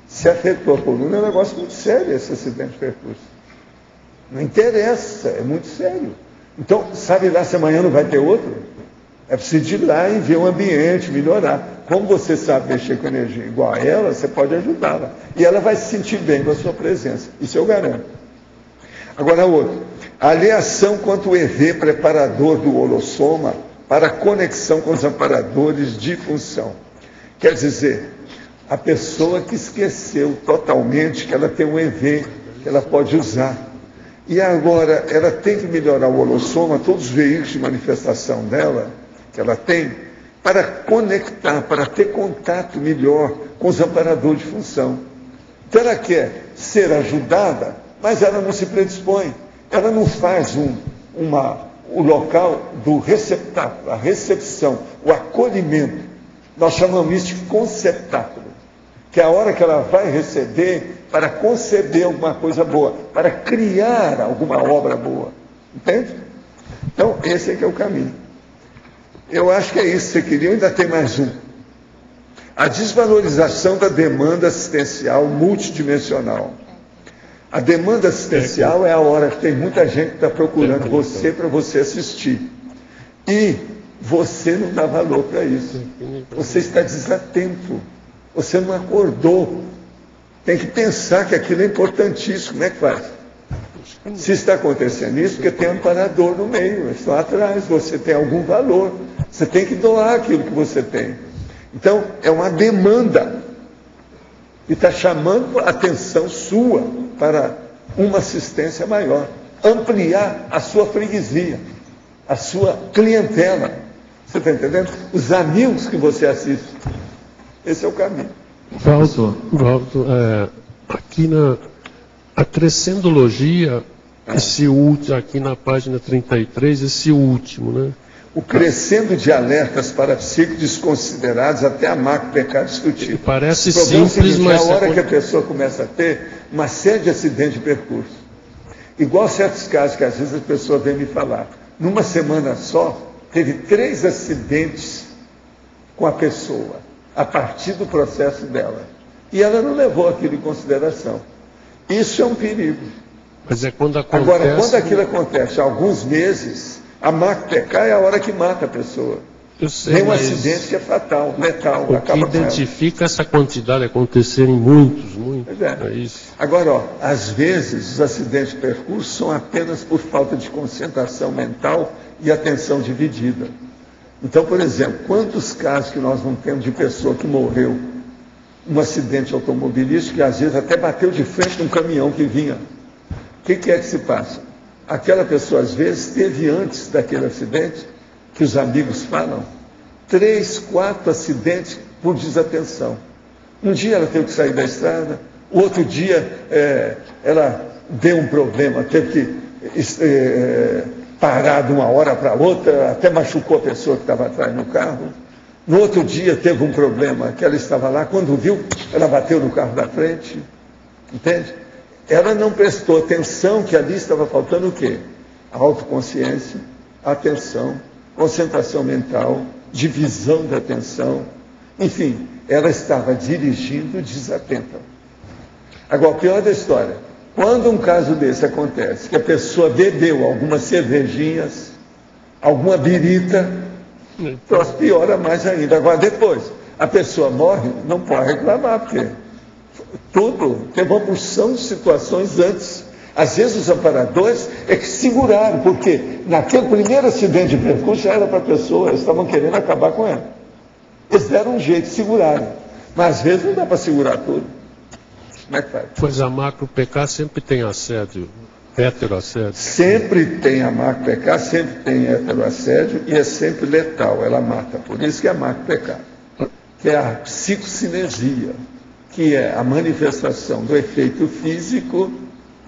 se afetou a coluna, é um negócio muito sério esse acidente de percurso. Não interessa, é muito sério. Então, sabe lá se amanhã não vai ter outro? É preciso ir lá e ver o ambiente, melhorar. Como você sabe mexer com energia igual a ela, você pode ajudá-la. E ela vai se sentir bem com a sua presença. Isso eu garanto. Agora, outro. A aleação quanto o EV preparador do holossoma para a conexão com os amparadores de função. Quer dizer, a pessoa que esqueceu totalmente que ela tem um EV, que ela pode usar. E agora, ela tem que melhorar o holossoma, todos os veículos de manifestação dela, que ela tem, para conectar, para ter contato melhor com os amparadores de função. Então ela quer ser ajudada, mas ela não se predispõe. Ela não faz o local do receptáculo, a recepção, o acolhimento. Nós chamamos isso de conceptáculo, que é a hora que ela vai receber para conceber alguma coisa boa, para criar alguma obra boa. Entende? Então, esse é que é o caminho. Eu acho que é isso que você queria, ainda tem mais um. A desvalorização da demanda assistencial multidimensional. A demanda assistencial é a hora que tem muita gente que está procurando você para você assistir. E você não dá valor para isso. Você está desatento. Você não acordou. Tem que pensar que aquilo é importantíssimo. Como é que faz? Se está acontecendo isso, porque tem um amparador no meio, estão atrás, você tem algum valor. Você tem que doar aquilo que você tem. Então, é uma demanda. E está chamando a atenção sua para uma assistência maior. Ampliar a sua freguesia, a sua clientela. Você está entendendo? Os amigos que você assiste. Esse é o caminho. Valdo, aqui na Crescendologia, esse último, aqui na página 33, esse último, né? O crescendo de alertas para psíquicos desconsiderados até a macro pecado discutido. Parece simples, seguinte, mas... É a hora que a pessoa começa a ter uma série de acidentes de percurso. Igual certos casos que às vezes as pessoas vêm me falar. Numa semana só, teve 3 acidentes com a pessoa, a partir do processo dela. E ela não levou aquilo em consideração. Isso é um perigo. Mas é quando acontece... Agora, quando aquilo acontece há alguns meses, a macro pecado é a hora que mata a pessoa. Tem um acidente que é fatal, letal. O que identifica essa quantidade acontecer em muitos. É isso. Agora, às vezes, os acidentes de percurso são apenas por falta de concentração mental e atenção dividida. Então, por exemplo, quantos casos que nós não temos de pessoa que morreu num acidente automobilístico e às vezes até bateu de frente num caminhão que vinha. O que é que se passa? Aquela pessoa, às vezes, teve antes daquele acidente, que os amigos falam, 3, 4 acidentes por desatenção. Um dia ela teve que sair da estrada, outro dia ela deu um problema, teve que parar de uma hora para outra, até machucou a pessoa que estava atrás no carro. No outro dia teve um problema, que ela estava lá, quando viu, ela bateu no carro da frente, entende? Ela não prestou atenção que ali estava faltando o quê? A autoconsciência, atenção, concentração mental, divisão da atenção, enfim, ela estava dirigindo desatenta. Agora, o pior da história, quando um caso desse acontece, que a pessoa bebeu algumas cervejinhas, alguma birita, então piora mais ainda. Agora, depois, a pessoa morre, não pode reclamar, porque teve uma porção de situações antes. Às vezes os amparadores é que seguraram, porque naquele primeiro acidente de percurso já era para a pessoa, eles estavam querendo acabar com ela. Eles deram um jeito, seguraram. Mas às vezes não dá para segurar tudo. Como é que faz? Pois a macro PK sempre tem assédio, heteroassédio. Sempre tem a macro PK, sempre tem heteroassédio e é sempre letal, ela mata. Por isso que é a macro PK, que é a psicocinesia, que é a manifestação do efeito físico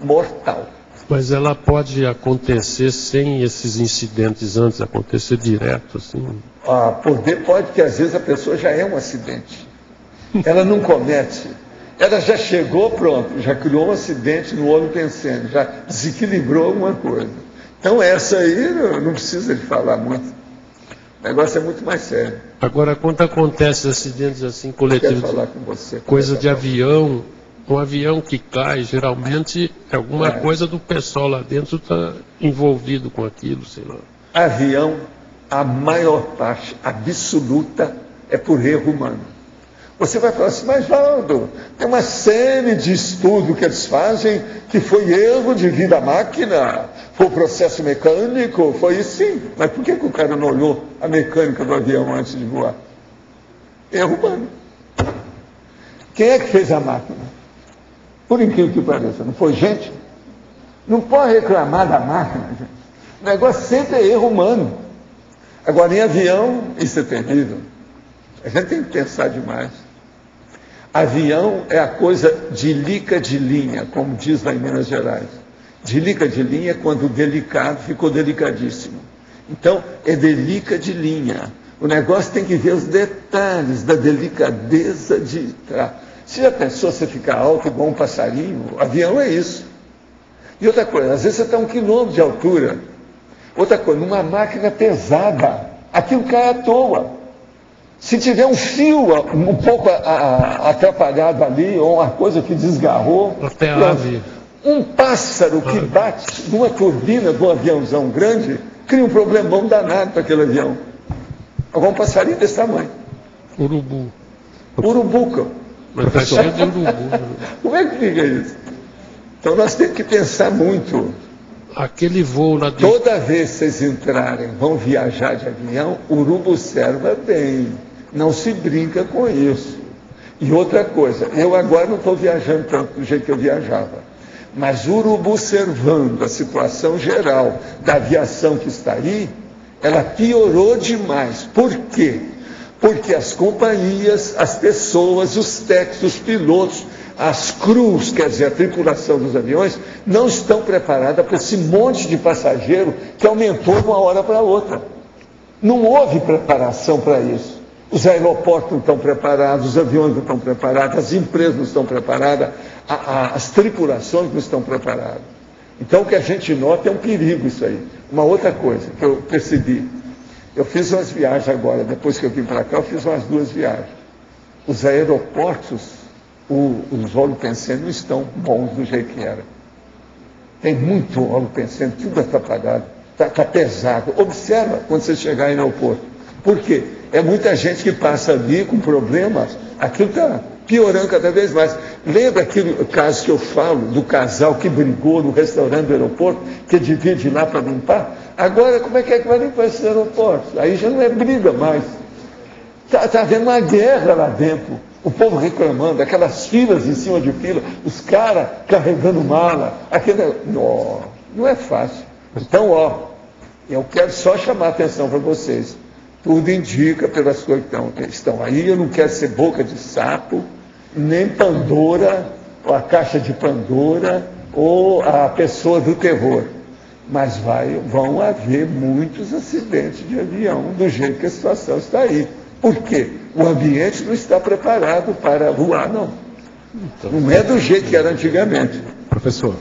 mortal. Mas ela pode acontecer sem esses incidentes antes, acontecer direto, assim? Pode, que às vezes a pessoa já é um acidente. Ela não comete. Ela já chegou, pronto, já criou um acidente no olho pensando, já desequilibrou alguma coisa. Então essa aí não precisa de falar muito. O negócio é muito mais sério. Agora, quando acontece acidentes assim coletivos, coisa de avião, um avião que cai, geralmente é alguma coisa do pessoal lá dentro está envolvido com aquilo, sei lá. Avião, a maior parte absoluta é por erro humano. Você vai falar assim, mas Valdo, tem uma série de estudos que eles fazem que foi erro devido à máquina, foi processo mecânico, foi isso sim. Mas por que o cara não olhou a mecânica do avião antes de voar? Erro humano. Quem é que fez a máquina? Por incrível que pareça, não foi gente? Não pode reclamar da máquina, gente. O negócio sempre é erro humano. Agora, em avião, isso é terrível. A gente tem que pensar demais. Avião é a coisa de lica de linha, como diz lá em Minas Gerais. De lica de linha é quando o delicado ficou delicadíssimo. Então, é delica de linha. O negócio tem que ver os detalhes da delicadeza de... Se já pensou você ficar alto igual um passarinho? O avião é isso. E outra coisa, às vezes você está a 1 quilômetro de altura. Outra coisa, numa máquina pesada, aquilo cai à toa. Se tiver um fio um pouco atrapalhado ali, ou uma coisa que desgarrou, até a ave. Um pássaro que bate numa turbina de um aviãozão grande, cria um problemão danado para aquele avião. Agora um passarinho desse tamanho. Urubu. Urubuca. Mas está cheio de urubu. Como é que fica isso? Então nós temos que pensar muito. aquele voo lá de... Toda vez que vocês entrarem, vão viajar de avião, urubu observa bem. Não se brinca com isso. E outra coisa, eu agora não estou viajando tanto do jeito que eu viajava. Mas urubu observando a situação geral da aviação que está aí, ela piorou demais. Por quê? Porque as companhias, as pessoas, os técnicos, os pilotos, as crews, quer dizer, a tripulação dos aviões, não estão preparadas para esse monte de passageiro que aumentou de uma hora para outra. Não houve preparação para isso. Os aeroportos não estão preparados, os aviões não estão preparados, as empresas não estão preparadas, as tripulações não estão preparadas. Então, o que a gente nota é um perigo isso aí. Uma outra coisa que eu percebi, eu fiz umas viagens agora, depois que eu vim para cá, eu fiz umas 2 viagens. Os aeroportos, os holopensenses não estão bons do jeito que era. Tem muito holopensene, tudo está apagado, está pesado. Observa quando você chegar no aeroporto. Por quê? É muita gente que passa ali com problemas, aquilo está piorando cada vez mais. Lembra aquele caso que eu falo do casal que brigou no restaurante do aeroporto, que devia ir lá para limpar? Agora, como é que vai limpar esses aeroportos? Aí já não é briga mais. Está havendo uma guerra lá dentro. O povo reclamando, aquelas filas em cima de fila, os caras carregando mala. Não é fácil. Então, eu quero só chamar a atenção para vocês. Tudo indica pelas coisas que estão aí. Eu não quero ser boca de sapo, nem Pandora, ou a caixa de Pandora, ou a pessoa do terror. Mas vão haver muitos acidentes de avião, do jeito que a situação está aí. Por quê? O ambiente não está preparado para voar, não. Não é do jeito que era antigamente. Professor,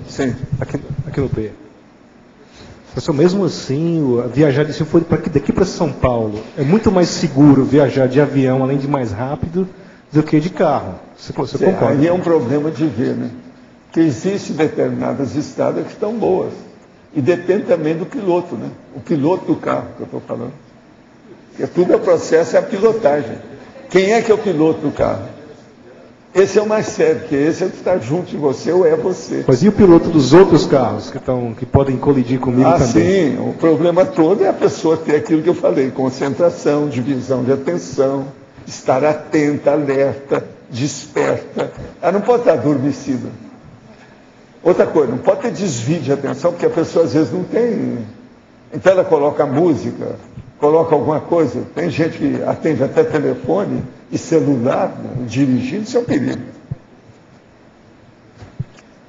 sim. Aqui no B. Professor, mesmo assim, viajar, se for daqui para São Paulo, é muito mais seguro viajar de avião, além de mais rápido, do que de carro. Você concorda? Aí é um problema de ver, né? Que existem determinadas estradas que estão boas. E depende também do piloto, né? O piloto do carro que eu estou falando. Porque tudo é o processo, é a pilotagem. Quem é que é o piloto do carro? Esse é o mais sério, porque esse é o que está junto de você ou é você. Mas e o piloto dos outros carros que podem colidir comigo também? Sim, o problema todo é a pessoa ter aquilo que eu falei, concentração, divisão de atenção, estar atenta, alerta, desperta. Ela não pode estar adormecida. Outra coisa, não pode ter desvio de atenção, porque a pessoa às vezes não tem. Então ela coloca música, coloca alguma coisa. Tem gente que atende até telefone e celular, né, dirigindo, isso é um perigo.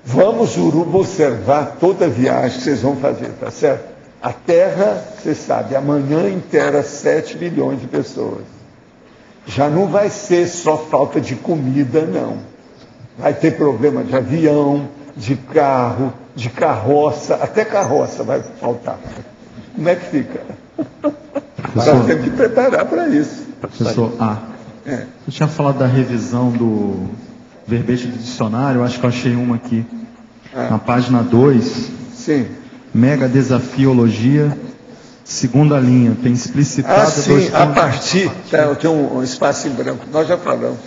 Vamos, urubu, observar toda a viagem que vocês vão fazer, tá certo? A Terra, você sabe, amanhã inteira 7 bilhões de pessoas. Já não vai ser só falta de comida, não. Vai ter problema de avião, de carro, de carroça, até carroça vai faltar. Como é que fica? Nós temos que preparar para isso. Professor eu tinha falado da revisão do verbete do dicionário, eu acho que eu achei uma aqui. Na página 2. Sim. Mega desafiologia, segunda linha, tem explicitado... sim, a partir... eu tenho um espaço em branco, nós já falamos.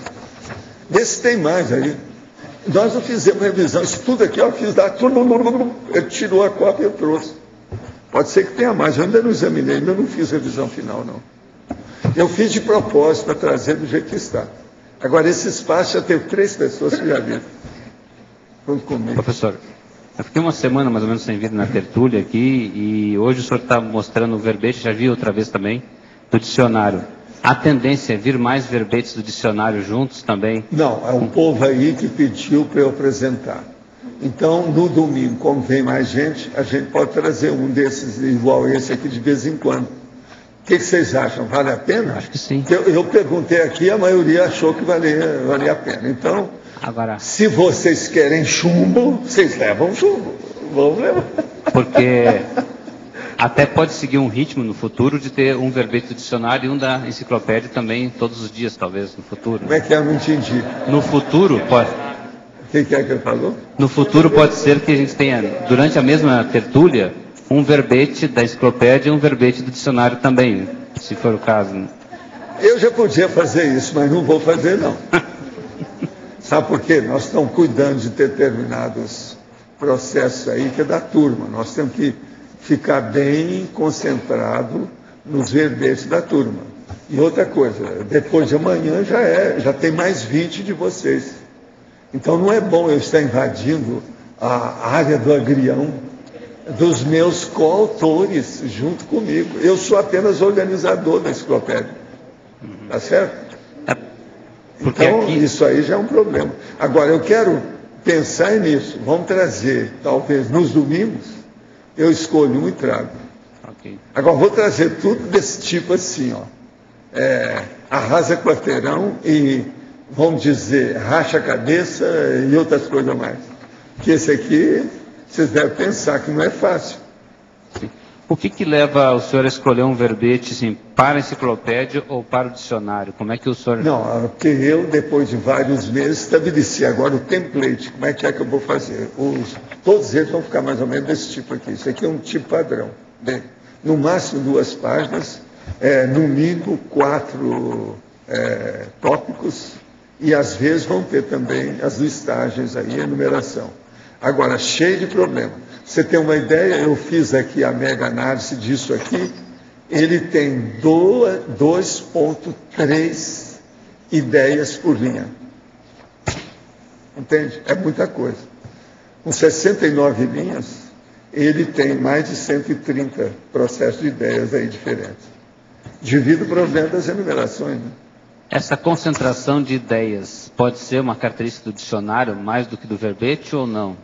Vê se tem mais aí. Nós não fizemos revisão, isso tudo aqui eu fiz lá, ele tirou a cópia e eu trouxe. Pode ser que tenha mais, eu ainda não examinei, ainda não fiz revisão final, não. Eu fiz de propósito para trazer do jeito que está. Agora, esse espaço já teve 3 pessoas que já viram. Vamos comigo. Professor, eu fiquei uma semana mais ou menos sem vir na tertúlia aqui, e hoje o senhor está mostrando o verbete, já vi outra vez também, do dicionário. A tendência é vir mais verbetes do dicionário juntos também? Não, é um povo aí que pediu para eu apresentar. Então, no domingo, como vem mais gente, a gente pode trazer um desses igual esse aqui de vez em quando. O que vocês acham? Vale a pena? Acho que sim. Eu perguntei aqui, a maioria achou que valia a pena. Então, agora, se vocês querem chumbo, vocês levam chumbo. Vamos levar. Porque até pode seguir um ritmo no futuro de ter um verbete do dicionário e um da enciclopédia também todos os dias, talvez, no futuro. Como é que é? Eu não entendi. No futuro, pode... O que é que ele falou? No futuro pode ser que a gente tenha, durante a mesma tertúlia, um verbete da enciclopédia e um verbete do dicionário também, se for o caso. Né? Eu já podia fazer isso, mas não vou fazer, não. Sabe por quê? Nós estamos cuidando de determinados processo aí que é da turma. Nós temos que ficar bem concentrado nos verbetes da turma. E outra coisa, depois de amanhã já tem mais 20 de vocês. Então não é bom eu estar invadindo a área do agrião dos meus coautores junto comigo. Eu sou apenas organizador da enciclopédia. Tá certo? Então, isso aí já é um problema. Agora, eu quero pensar nisso. Vamos trazer, talvez, nos domingos, eu escolho um e trago. Agora, vou trazer tudo desse tipo assim, ó. Arrasa quarteirão e, vamos dizer, racha a cabeça e outras coisas mais. Que esse aqui, vocês devem pensar que não é fácil. O que leva o senhor a escolher um verbete assim, para a enciclopédia ou para o dicionário? Como é que o senhor... Não, porque eu, depois de vários meses, estabeleci agora o template. Como é que eu vou fazer? Todos eles vão ficar mais ou menos desse tipo aqui. Isso aqui é um tipo padrão. Bem, no máximo 2 páginas, no mínimo 4 tópicos, e às vezes vão ter também as listagens aí, a numeração. Agora, cheio de problema. Você tem uma ideia? Eu fiz aqui a mega análise disso aqui. Ele tem 2,3 ideias por linha. Entende? É muita coisa. Com 69 linhas, ele tem mais de 130 processos de ideias aí diferentes. Devido ao problema das enumerações, né? Essa concentração de ideias pode ser uma característica do dicionário mais do que do verbete ou não?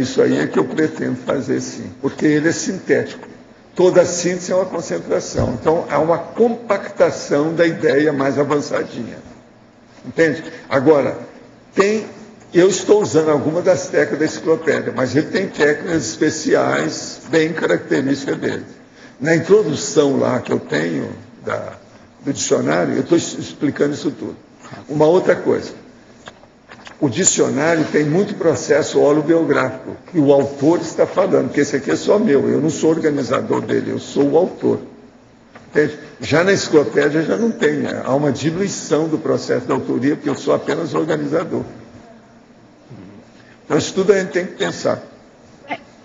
Isso aí é que eu pretendo fazer, sim, porque ele é sintético. Toda síntese é uma concentração. Então, há uma compactação da ideia mais avançadinha. Entende? Agora, eu estou usando alguma das técnicas da enciclopédia, mas ele tem técnicas especiais bem características dele. Na introdução lá que eu tenho do dicionário, eu estou explicando isso tudo. Uma outra coisa. O dicionário tem muito processo holobiográfico, que o autor está falando, que esse aqui é só meu, eu não sou organizador dele, eu sou o autor. Entende? Já na enciclopédia já não tem, há uma diluição do processo da autoria, porque eu sou apenas organizador. Então isso tudo a gente tem que pensar.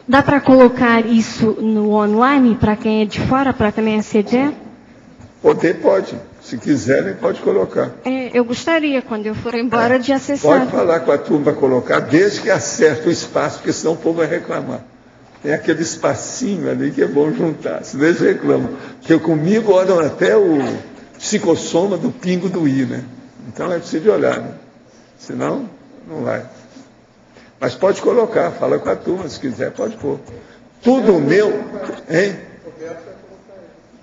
Dá para colocar isso no online, para quem é de fora, para também aceder? Pode. Se quiserem, pode colocar. Eu gostaria, quando eu for embora, de acessar. Pode falar com a turma para colocar, desde que acerte o espaço, porque senão o povo vai reclamar. Tem aquele espacinho ali que é bom juntar, senão eles reclamam. Porque comigo olham até o psicossoma do pingo do i, né? Então é preciso de olhar, né? Senão, não vai. Mas pode colocar, fala com a turma, se quiser, pode pôr. Tudo meu, hein?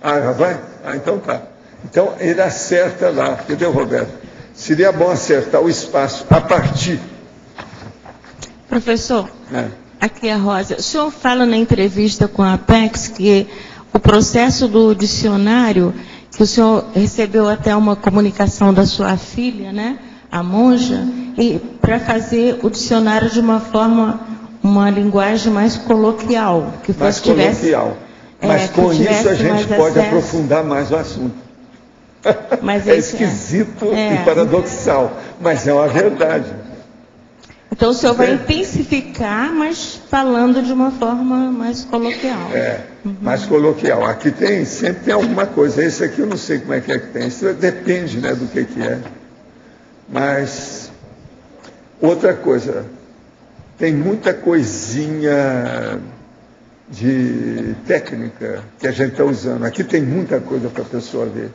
Já vai? Então tá. Então, ele acerta lá, entendeu, Roberto? Seria bom acertar o espaço a partir. Professor, aqui é a Rosa. O senhor fala na entrevista com a Apex que o processo do dicionário, que o senhor recebeu até uma comunicação da sua filha, né, a monja, e para fazer o dicionário de uma linguagem mais coloquial. Que mais coloquial. Mas com isso a gente pode aprofundar mais o assunto. Mas é esquisito e paradoxal, mas é uma verdade. Então o senhor vai intensificar, mas falando de uma forma mais coloquial. Mais coloquial. Aqui sempre tem alguma coisa. Esse aqui eu não sei como é que tem. Isso depende, né, do que é. Mas, outra coisa, tem muita coisinha de técnica que a gente está usando. Aqui tem muita coisa para a pessoa ver.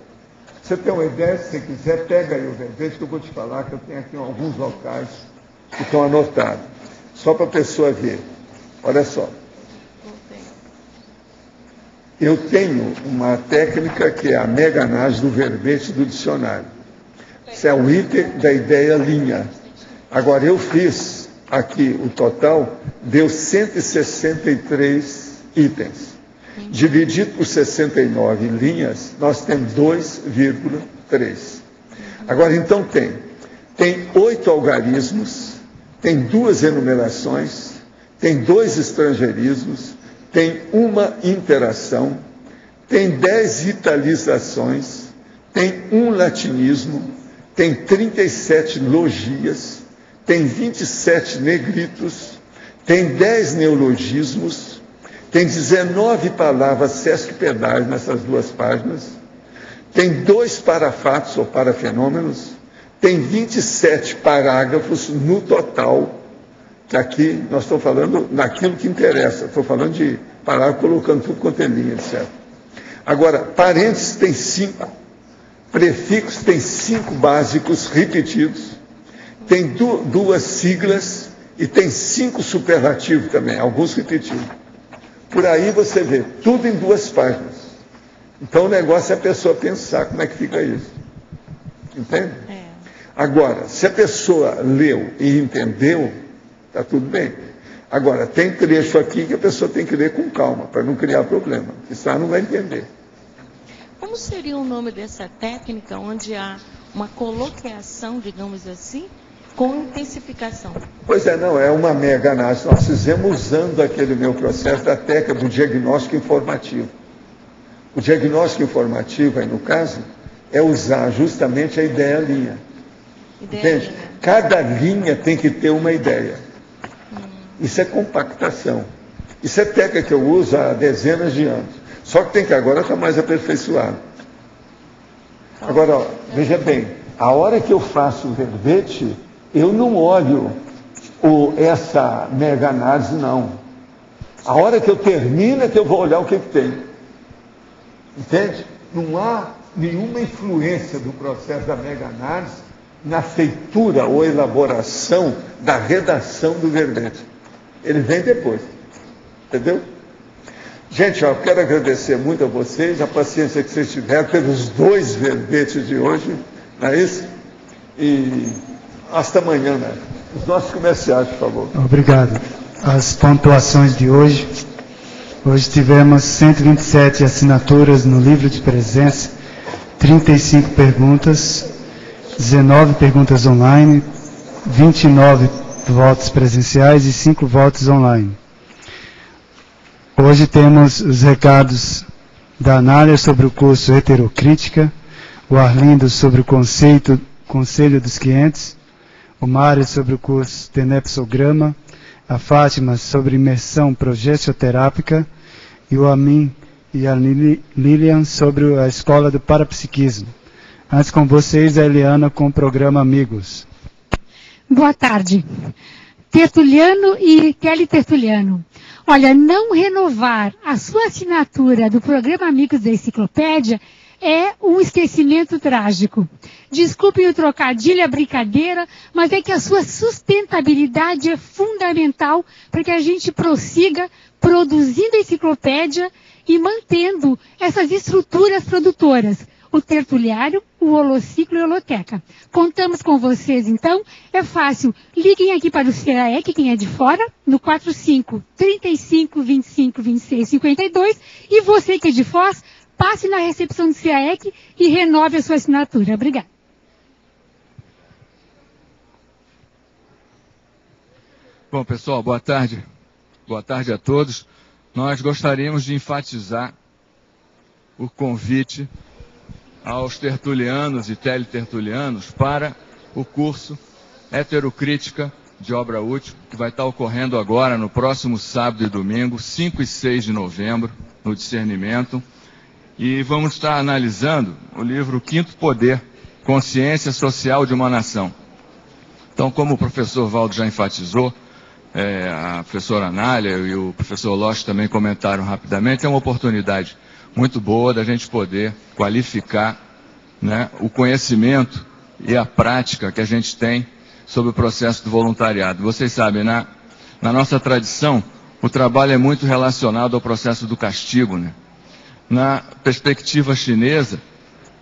Você tem uma ideia, se você quiser, pega aí o verbete que eu vou te falar, que eu tenho aqui alguns locais que estão anotados. Só para a pessoa ver. Olha só. Eu tenho uma técnica que é a mega análise do verbete do dicionário. Isso é o item da ideia linha. Agora, eu fiz aqui o total, deu 163 itens. Dividido por 69 linhas, nós temos 2,3. Agora, então, tem 8 algarismos, tem 2 enumerações, tem 2 estrangeirismos, tem 1 interação, tem 10 italizações, tem 1 latinismo, tem 37 logias, tem 27 negritos, tem 10 neologismos, tem 19 palavras sesquipedais nessas 2 páginas, tem 2 parafatos ou parafenômenos, tem 27 parágrafos no total, que aqui nós estamos falando naquilo que interessa, estou falando de parágrafo colocando tudo quanto é linha, etc. Agora, parênteses tem 5, prefixos tem 5 básicos repetidos, tem 2 siglas e tem 5 superlativos também, alguns repetidos. Por aí você vê, tudo em 2 páginas. Então o negócio é a pessoa pensar como é que fica isso. Entende? Agora, se a pessoa leu e entendeu, está tudo bem. Agora, tem trecho aqui que a pessoa tem que ler com calma, para não criar problema, porque senão não vai entender. Como seria o nome dessa técnica onde há uma coloquiação, digamos assim, com intensificação? Pois é, não, é uma mega análise. Nós fizemos usando aquele meu processo da técnica do diagnóstico informativo. O diagnóstico informativo, aí no caso, é usar justamente a ideia-linha. Entende? Cada linha tem que ter uma ideia. Isso é compactação. Isso é técnica que eu uso há dezenas de anos. Só que tem que agora estar mais aperfeiçoado. Agora, ó, veja bem, a hora que eu faço o verbete, eu não olho essa mega análise, não. A hora que eu termino é que eu vou olhar o que tem. Entende? Não há nenhuma influência do processo da mega análise na feitura ou elaboração da redação do verbete. Ele vem depois. Entendeu? Gente, ó, eu quero agradecer muito a vocês, a paciência que vocês tiveram pelos 2 verbetes de hoje, não é isso? E hasta amanhã, né? Os nossos comerciais, por favor. Obrigado. As pontuações de hoje. Hoje tivemos 127 assinaturas no livro de presença, 35 perguntas, 19 perguntas online, 29 votos presenciais e 5 votos online. Hoje temos os recados da Anália sobre o curso Heterocrítica, o Arlindo sobre o Conselho dos Clientes, o Mário sobre o curso Tenepsograma, a Fátima sobre imersão progestoterápica e o Amin e a Lilian sobre a Escola do Parapsiquismo. Antes com vocês, a Eliana com o programa Amigos. Boa tarde. Tertuliano e Kelly Tertuliano. Olha, não renovar a sua assinatura do programa Amigos da Enciclopédia é um esquecimento trágico. Desculpem o trocadilho, a brincadeira, mas é que a sua sustentabilidade é fundamental para que a gente prossiga produzindo a enciclopédia e mantendo essas estruturas produtoras. O Tertuliário, o Holociclo e a Holoteca. Contamos com vocês, então. É fácil. Liguem aqui para o CAEC, quem é de fora, no 45 35 25 26 52. E você que é de Foz, passe na recepção do CAEC e renove a sua assinatura. Obrigada. Bom, pessoal, boa tarde. Boa tarde a todos. Nós gostaríamos de enfatizar o convite aos tertulianos e teletertulianos para o curso Heterocrítica de Obra Útil, que vai estar ocorrendo agora no próximo sábado e domingo, 5 e 6 de novembro, no Discernimento. E vamos estar analisando o livro Quinto Poder, Consciência Social de uma Nação. Então, como o professor Valdo já enfatizou, a professora Anália e o professor Losch também comentaram rapidamente, é uma oportunidade muito boa da gente poder qualificar, né, o conhecimento e a prática que a gente tem sobre o processo do voluntariado. Vocês sabem, na nossa tradição, o trabalho é muito relacionado ao processo do castigo, né? Na perspectiva chinesa,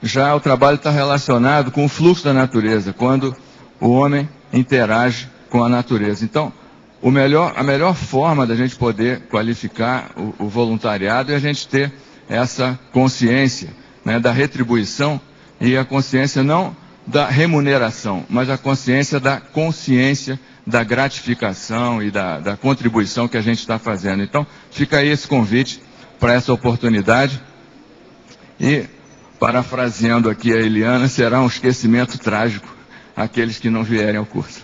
já o trabalho está relacionado com o fluxo da natureza, quando o homem interage com a natureza. Então, a melhor forma da gente poder qualificar o voluntariado é a gente ter essa consciência, né, da retribuição e a consciência não da remuneração, mas a consciência da gratificação e da contribuição que a gente está fazendo. Então, fica aí esse convite para essa oportunidade e, parafraseando aqui a Eliana, será um esquecimento trágico aqueles que não vierem ao curso.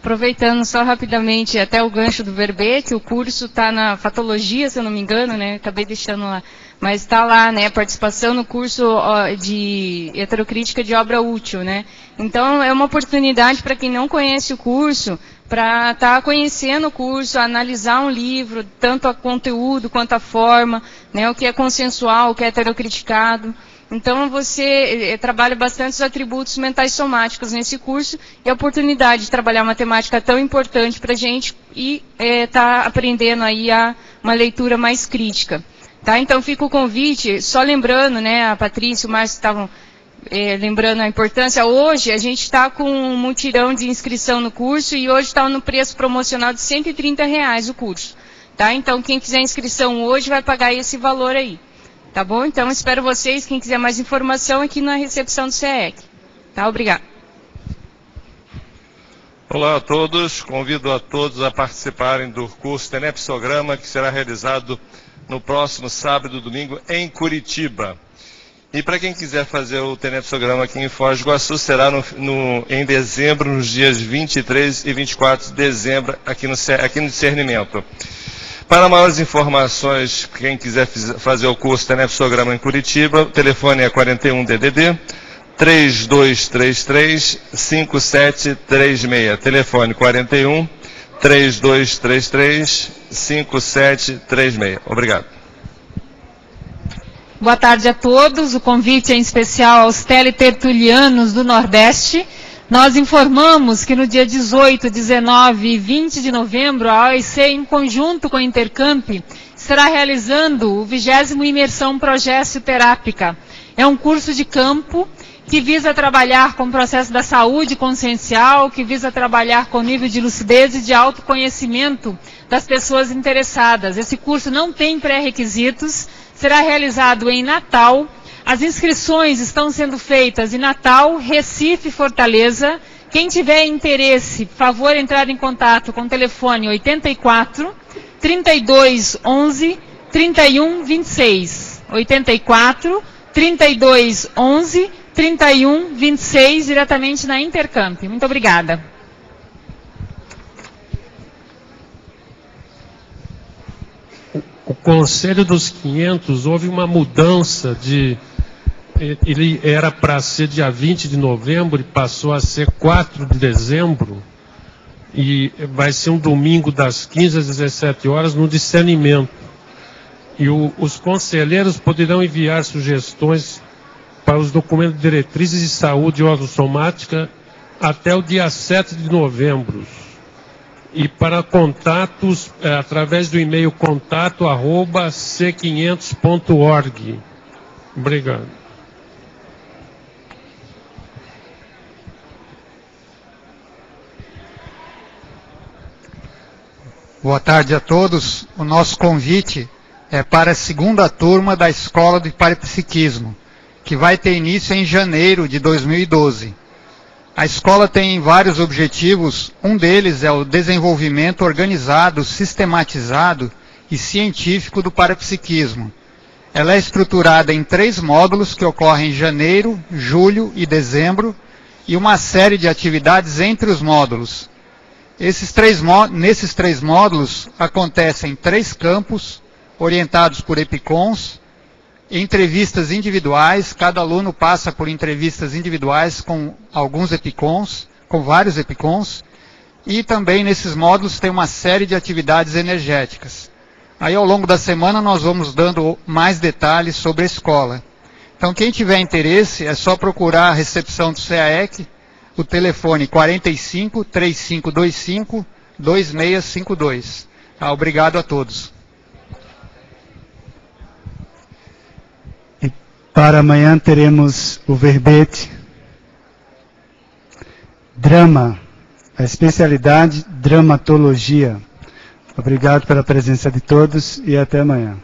Aproveitando só rapidamente até o gancho do verbete, o curso está na fatologia, se eu não me engano, né? Acabei deixando lá. Mas está lá, né? Participação no curso de heterocrítica de obra útil, né? Então, é uma oportunidade para quem não conhece o curso, para estar conhecendo o curso, analisar um livro, tanto o conteúdo quanto a forma, né? O que é consensual, o que é heterocriticado. Então, você trabalha bastante os atributos mentais somáticos nesse curso e a oportunidade de trabalhar uma temática tão importante para a gente e tá aprendendo aí uma leitura mais crítica. Tá? Então, fica o convite, só lembrando, né, a Patrícia e o Márcio estavam lembrando a importância, hoje a gente está com um mutirão de inscrição no curso e hoje está no preço promocional de R$130 o curso. Tá? Então, quem fizer inscrição hoje vai pagar esse valor aí. Tá bom? Então, espero vocês, quem quiser mais informação, aqui na recepção do CEEC. Tá? Obrigado. Olá a todos, convido a todos a participarem do curso Tenepsograma, que será realizado no próximo sábado e domingo em Curitiba. E para quem quiser fazer o Tenepsograma aqui em Foz do Iguaçu, será em dezembro, nos dias 23 e 24 de dezembro, aqui no Discernimento. Para maiores informações, quem quiser fazer o curso Tenepsograma em Curitiba, o telefone é 41 DDD 3233 5736. Telefone 41 3233 5736. Obrigado. Boa tarde a todos. O convite é em especial aos teletertulianos do Nordeste. Nós informamos que no dia 18, 19 e 20 de novembro, a OIC, em conjunto com a Intercamp, estará realizando o 20º Imersão Progestio Terápica. É um curso de campo que visa trabalhar com o processo da saúde consciencial, que visa trabalhar com o nível de lucidez e de autoconhecimento das pessoas interessadas. Esse curso não tem pré-requisitos, será realizado em Natal. As inscrições estão sendo feitas em Natal, Recife e Fortaleza. Quem tiver interesse, por favor, entrar em contato com o telefone 84 32 11 31 26. 84 32 11 31 26, diretamente na Intercamp. Muito obrigada. O Conselho dos 500, houve uma mudança de... Ele era para ser dia 20 de novembro e passou a ser 4 de dezembro. E vai ser um domingo das 15 às 17 horas no Discernimento. E os conselheiros poderão enviar sugestões para os documentos de diretrizes de saúde ortossomática até o dia 7 de novembro. E para contatos, através do e-mail contato@c500.org. Obrigado. Boa tarde a todos. O nosso convite é para a segunda turma da Escola de Parapsiquismo, que vai ter início em janeiro de 2012. A escola tem vários objetivos, um deles é o desenvolvimento organizado, sistematizado e científico do parapsiquismo. Ela é estruturada em 3 módulos que ocorrem em janeiro, julho e dezembro, e uma série de atividades entre os módulos. Nesses três módulos acontecem 3 campos, orientados por EPICONs, entrevistas individuais, cada aluno passa por entrevistas individuais com alguns EPICONs, com vários EPICONs, e também nesses módulos tem uma série de atividades energéticas. Aí ao longo da semana nós vamos dando mais detalhes sobre a escola. Então quem tiver interesse é só procurar a recepção do CAEC, o telefone 45 3525 2652. Obrigado a todos. Para amanhã teremos o verbete Drama, a especialidade Dramatologia. Obrigado pela presença de todos e até amanhã.